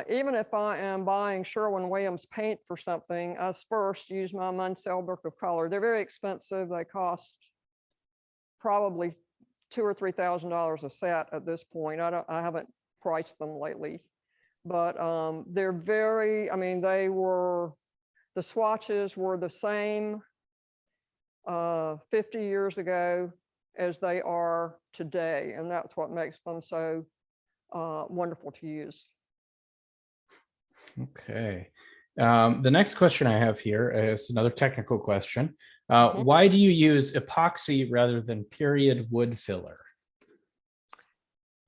even if I am buying Sherwin-Williams paint for something, I first use my Munsell Book of Color. They're very expensive. They cost probably $2,000 or $3,000 a set at this point. I haven't priced them lately, but they're very, I mean, the swatches were the same 50 years ago as they are today. And that's what makes them so wonderful to use. Okay. The next question I have here is another technical question. Mhm. Why do you use epoxy rather than period wood filler?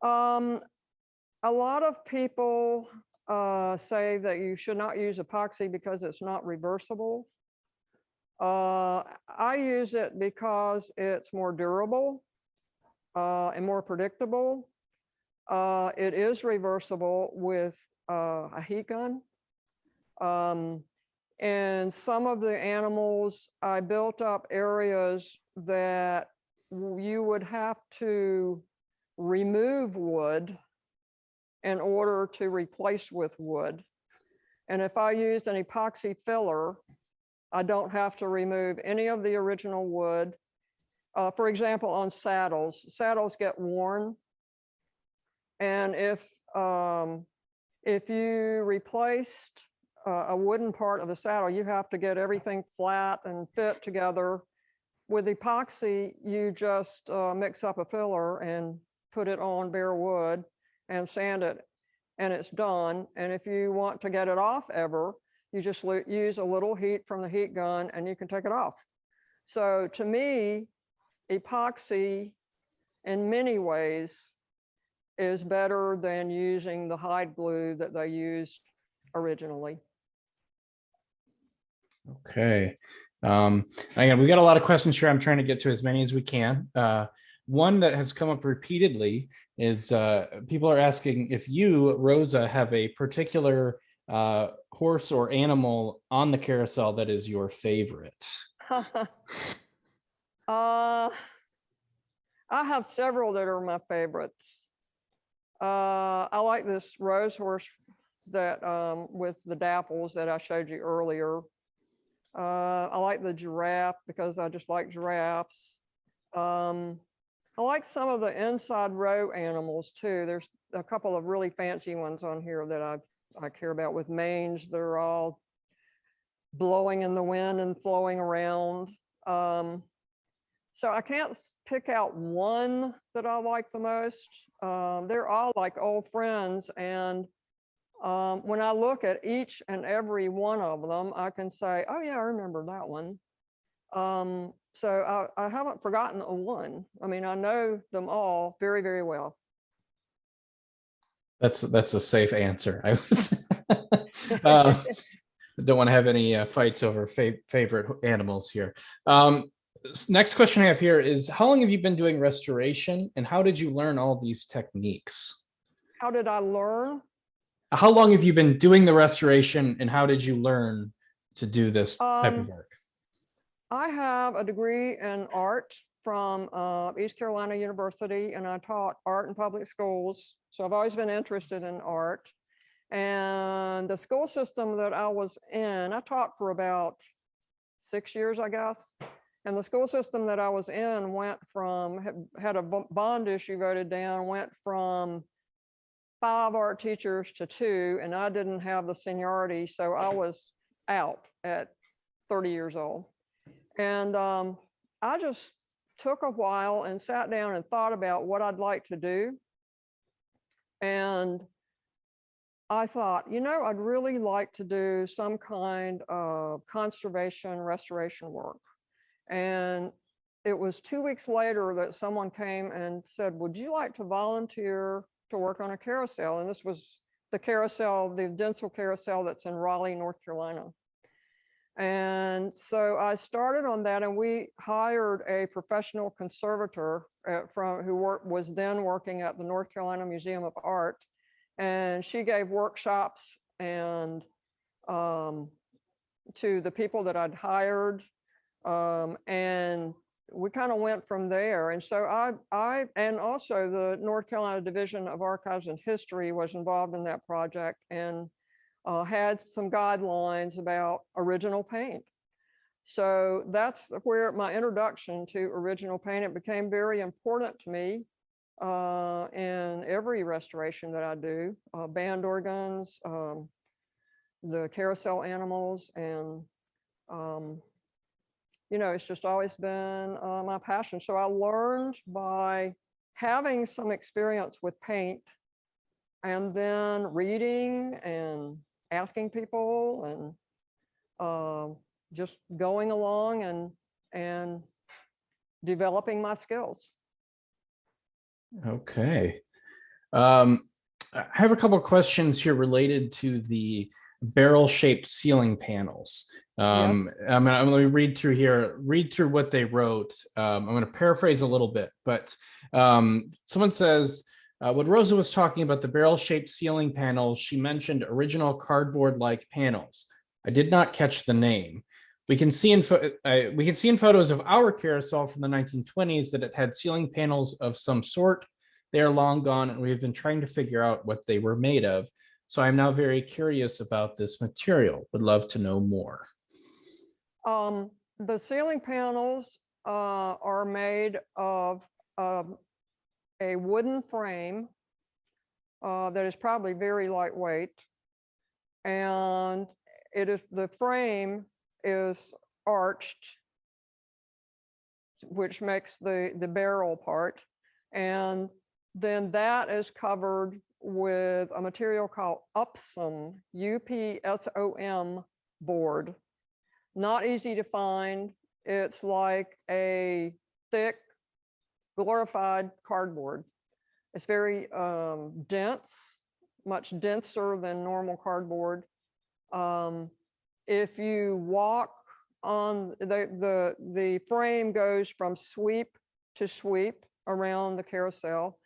A lot of people say that you should not use epoxy because it's not reversible. I use it because it's more durable and more predictable. It is reversible with a heat gun. And some of the animals, I built up areas that you would have to remove wood in order to replace with wood. And if I used an epoxy filler, I don't have to remove any of the original wood. For example, on saddles get worn. And if you replaced a wooden part of the saddle, you have to get everything flat and fit together. With epoxy, you just mix up a filler and put it on bare wood and sand it, and it's done. And if you want to get it off ever, you just use a little heat from the heat gun and you can take it off. So to me, epoxy in many ways is better than using the hide glue that they used originally. Okay. Again, we got a lot of questions here. I'm trying to get to as many as we can. One that has come up repeatedly is people are asking if you, Rosa, have a particular horse or animal on the carousel that is your favorite. I have several that are my favorites. I like this rose horse that with the dapples that I showed you earlier. I like the giraffe because I just like giraffes. I like some of the inside row animals too. There's a couple of really fancy ones on here that I care about with manes. They're all blowing in the wind and flowing around. So I can't pick out one that I like the most. They're all like old friends. And when I look at each and every one of them, I can say, oh yeah, I remember that one. So I haven't forgotten one. I mean, I know them all very, very well. That's a safe answer. I would don't want to have any fights over favorite animals here. Next question I have here is, how long have you been doing restoration and how did you learn all these techniques? How did I learn? How long have you been doing the restoration and how did you learn to do this type of work? I have a degree in art from East Carolina University, and I taught art in public schools. So I've always been interested in art. And the school system that I was in, I taught for about 6 years, I guess. And the school system that I was in went from, had a bond issue voted down, went from 5 art teachers to 2, and I didn't have the seniority, so I was out at 30 years old. And I just took a while and sat down and thought about what I'd like to do. And I thought, you know, I'd really like to do some kind of conservation restoration work. And it was 2 weeks later that someone came and said, would you like to volunteer to work on a carousel? And this was the carousel, the Dentzel Carousel that's in Raleigh, North Carolina. And so I started on that, and we hired a professional conservator who was then working at the North Carolina Museum of Art. And she gave workshops and to the people that I'd hired. And we kind of went from there. And so I and also the North Carolina Division of Archives and History was involved in that project and had some guidelines about original paint. So that's where my introduction to original paint, it became very important to me in every restoration that I do, band organs, the carousel animals, and you know, it's just always been my passion. So I learned by having some experience with paint and then reading and asking people and just going along and developing my skills. Okay. I have a couple of questions here related to the barrel-shaped ceiling panels. I'm going to read through what they wrote. I'm going to paraphrase a little bit, but someone says, when Rosa was talking about the barrel-shaped ceiling panels, she mentioned original cardboard-like panels. I did not catch the name. We can see in photos of our carousel from the 1920s that it had ceiling panels of some sort. They are long gone, and we have been trying to figure out what they were made of. So I'm now very curious about this material. Would love to know more. The ceiling panels are made of a wooden frame that is probably very lightweight, and the frame is arched, which makes the barrel part, and then that is covered with a material called UPSOM, UPSOM board. Not easy to find. It's like a thick, glorified cardboard. It's very dense, much denser than normal cardboard. If you walk on the frame goes from sweep to sweep around the carousel.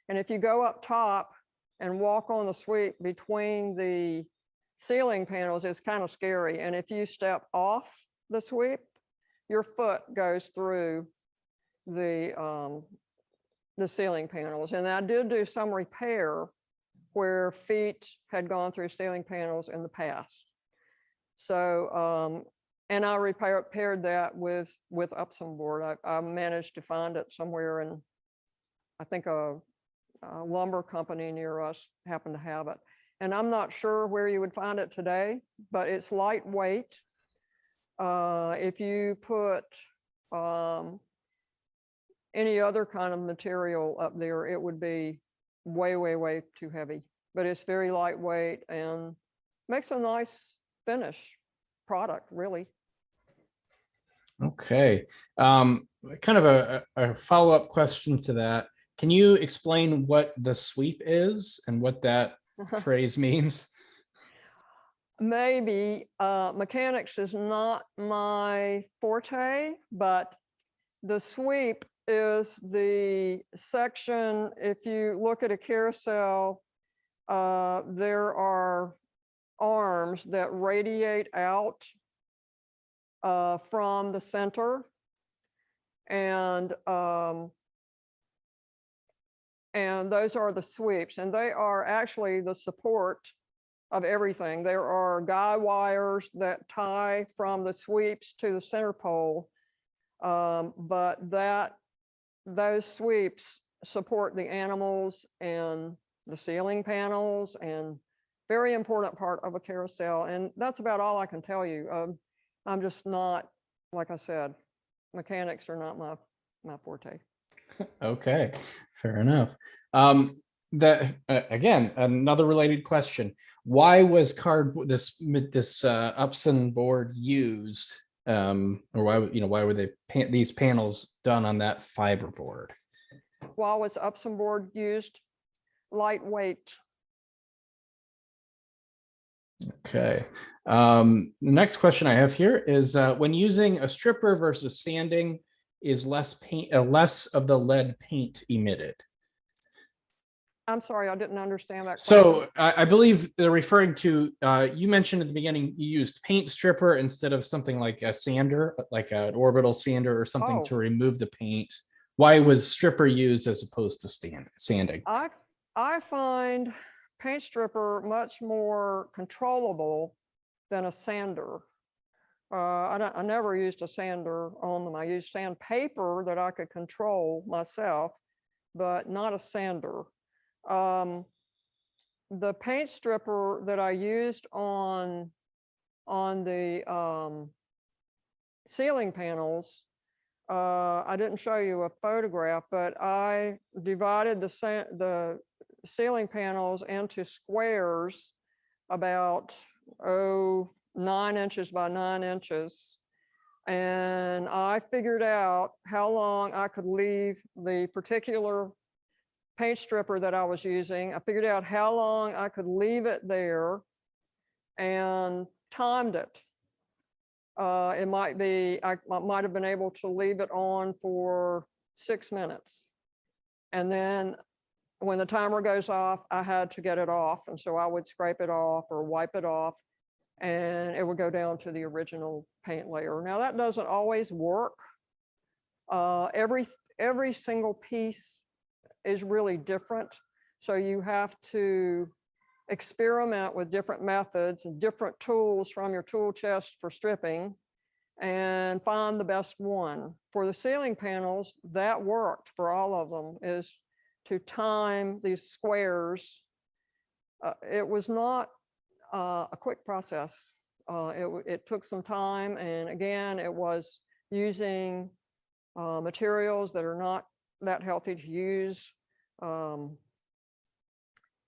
And if you go up top and walk on the sweep between the ceiling panels, it's kind of scary. And if you step off the sweep, your foot goes through the ceiling panels. And I did do some repair where feet had gone through ceiling panels in the past. So, and I repaired that with UPSOM board. I managed to find it somewhere in, I think a lumber company near us happened to have it. And I'm not sure where you would find it today, but it's lightweight. If you put any other kind of material up there, it would be way, way, way too heavy. But it's very lightweight and makes a nice finish product, really. Okay. Kind of a follow-up question to that. Can you explain what the sweep is and what that phrase means? Maybe. Mechanics is not my forte, but the sweep is the section. If you look at a carousel, there are arms that radiate out from the center, and those are the sweeps, and they are actually the support of everything. There are guy wires that tie from the sweeps to the center pole, but those sweeps support the animals and the ceiling panels, and very important part of a carousel. And that's about all I can tell you. I'm just not, like I said, mechanics are not my forte. Okay, fair enough. Again, another related question: why was this UPSOM board used, or why were these panels done on that fiber board? Why was UPSOM board used? Lightweight. Okay. The next question I have here is when using a stripper versus sanding, is less of the lead paint emitted? I'm sorry, I didn't understand that question. So I believe they're referring to, you mentioned at the beginning, you used paint stripper instead of something like a sander, like an orbital sander or something to remove the paint. Why was stripper used as opposed to sanding? I find paint stripper much more controllable than a sander. I never used a sander on them. I used sandpaper that I could control myself, but not a sander. The paint stripper that I used on the ceiling panels, I didn't show you a photograph, but I divided the ceiling panels into squares about 9 inches by 9 inches. And I figured out how long I could leave the particular paint stripper that I was using. I figured out how long I could leave it there and timed it. I might have been able to leave it on for 6 minutes. And then when the timer goes off, I had to get it off. And so I would scrape it off or wipe it off, and it would go down to the original paint layer. Now that doesn't always work. Every single piece is really different. So you have to experiment with different methods and different tools from your tool chest for stripping and find the best one. For the ceiling panels, that worked for all of them, is to time these squares. It was not a quick process. It took some time, and again, it was using materials that are not that healthy to use.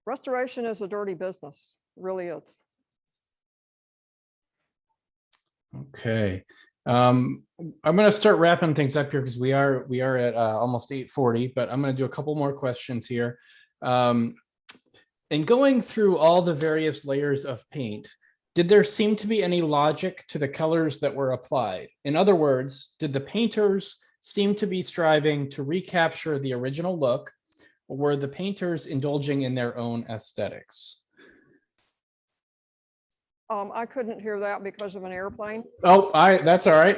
Restoration is a dirty business, really is. Okay. I'm going to start wrapping things up here because we are at almost 8:40, but I'm going to do a couple more questions here. In going through all the various layers of paint, did there seem to be any logic to the colors that were applied? In other words, did the painters seem to be striving to recapture the original look, or were the painters indulging in their own aesthetics? I couldn't hear that because of an airplane. Oh, that's all right.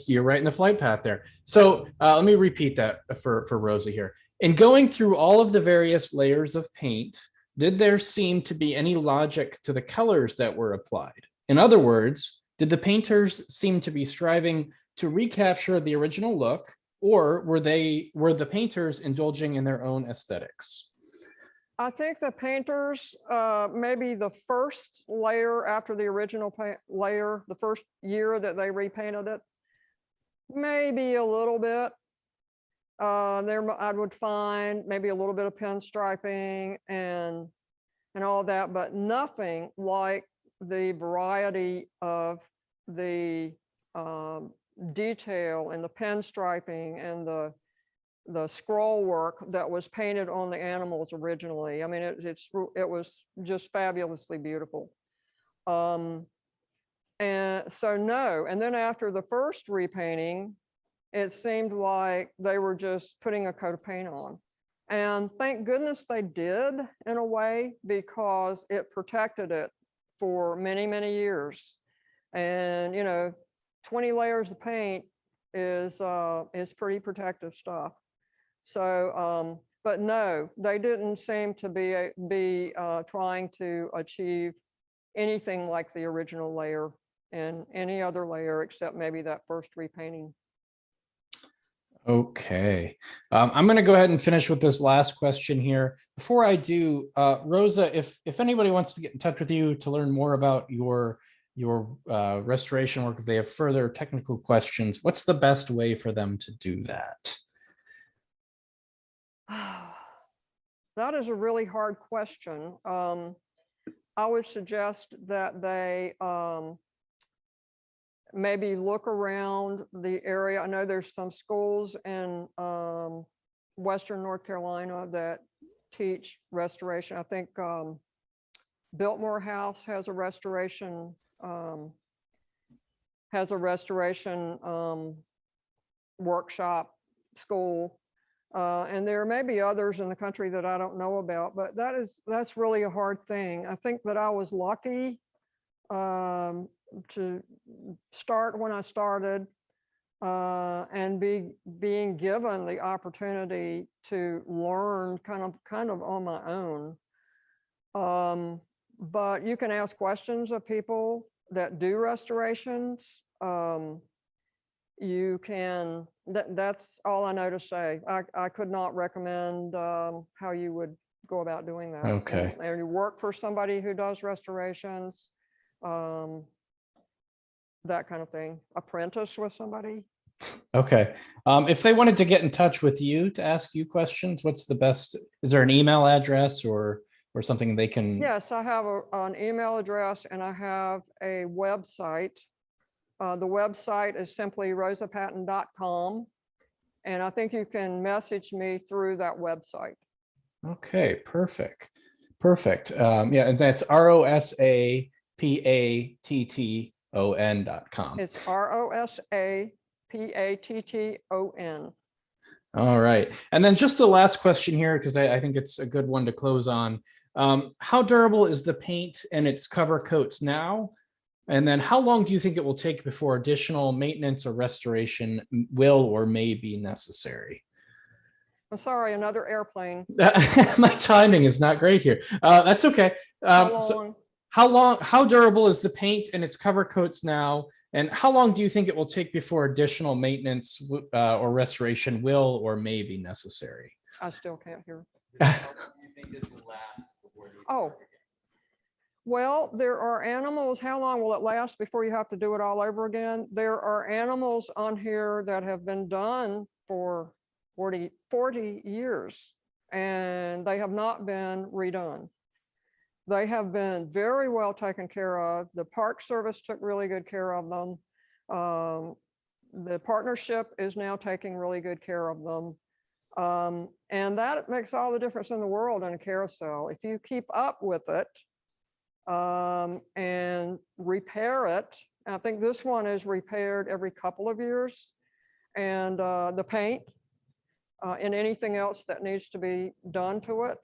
You're right in the flight path there. So let me repeat that for Rosa here. In going through all of the various layers of paint, did there seem to be any logic to the colors that were applied? In other words, did the painters seem to be striving to recapture the original look, or were the painters indulging in their own aesthetics? I think the painters, maybe the first layer after the original layer, the first year that they repainted it, maybe a little bit. There I would find maybe a little bit of pinstriping and all that, but nothing like the variety of the detail and the pinstriping and the scroll work that was painted on the animals originally. I mean, it was just fabulously beautiful. And so no, and then after the first repainting, it seemed like they were just putting a coat of paint on. And thank goodness they did, in a way, because it protected it for many, many years. And 20 layers of paint is pretty protective stuff. So, but no, they didn't seem to be trying to achieve anything like the original layer and any other layer except maybe that first repainting. Okay. I'm going to go ahead and finish with this last question here. Before I do, Rosa, if anybody wants to get in touch with you to learn more about your restoration work, if they have further technical questions, what's the best way for them to do that? That is a really hard question. I would suggest that they maybe look around the area. I know there's some schools in Western North Carolina that teach restoration. I think Biltmore House has a restoration workshop school. And there may be others in the country that I don't know about, but that's really a hard thing. I think that I was lucky to start when I started and being given the opportunity to learn kind of on my own. But you can ask questions of people that do restorations. You can, that's all I know to say. I could not recommend how you would go about doing that. Okay. And you work for somebody who does restorations, that kind of thing. Apprentice with somebody. Okay. If they wanted to get in touch with you to ask you questions, what's the best? Is there an email address or or something they can? Yes, I have an email address and I have a website. The website is simply rosapatton.com. And I think you can message me through that website. Okay, perfect. Perfect. Yeah, and that's rosapatton.com. It's ROSAPATTON. All right. And then just the last question here, because I think it's a good one to close on. How durable is the paint and its cover coats now? And then how long do you think it will take before additional maintenance or restoration will or may be necessary? I'm sorry, another airplane. My timing is not great here. That's okay. How durable is the paint and its cover coats now? And how long do you think it will take before additional maintenance or restoration will or may be necessary? I still can't hear. Oh, well, there are animals. How long will it last before you have to do it all over again? There are animals on here that have been done for 40 years, and they have not been redone. They have been very well taken care of. The Park Service took really good care of them. The partnership is now taking really good care of them. And that makes all the difference in the world in a carousel. If you keep up with it and repair it, I think this one is repaired every couple of years, and the paint and anything else that needs to be done to it.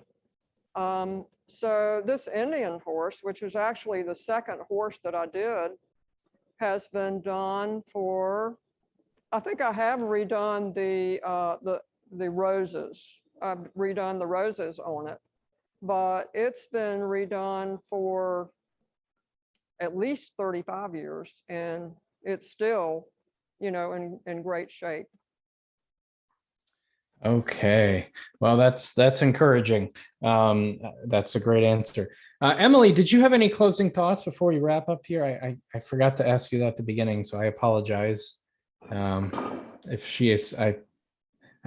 So this Indian horse, which was actually the second horse that I did, has been done for, I think I have redone the roses. I've redone the roses on it, but it's been redone for at least 35 years, and it's still, you know, in great shape. Okay, well, that's encouraging. That's a great answer. Emily, did you have any closing thoughts before we wrap up here? I forgot to ask you that at the beginning, so I apologize. If she is, I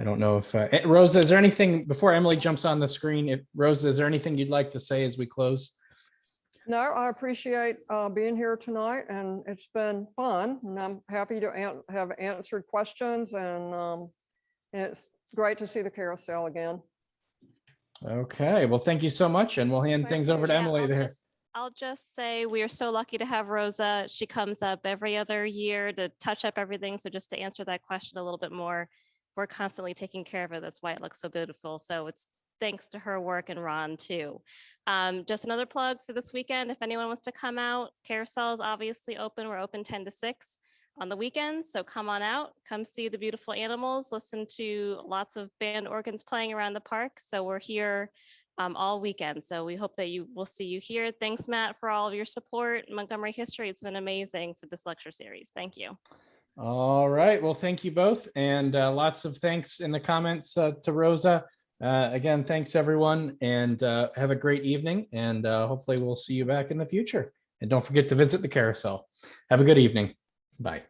don't know if Rosa, is there anything before Emily jumps on the screen? Rosa, is there anything you'd like to say as we close? No, I appreciate being here tonight, and it's been fun, and I'm happy to have answered questions, and it's great to see the carousel again. Okay, well, thank you so much, and we'll hand things over to Emily there. I'll just say we are so lucky to have Rosa. She comes up every other year to touch up everything. So just to answer that question a little bit more, we're constantly taking care of it. That's why it looks so beautiful. So it's thanks to her work and Ron too. Just another plug for this weekend. If anyone wants to come out, carousel is obviously open. We're open 10 to 6 on the weekends. So come on out, come see the beautiful animals, listen to lots of band organs playing around the park. So we're here all weekend. So we hope that we'll see you here. Thanks, Matt, for all of your support. Montgomery History, it's been amazing for this lecture series. Thank you. All right, well, thank you both. And lots of thanks in the comments to Rosa. Again, thanks everyone, and have a great evening. And hopefully we'll see you back in the future. And don't forget to visit the carousel. Have a good evening. Bye.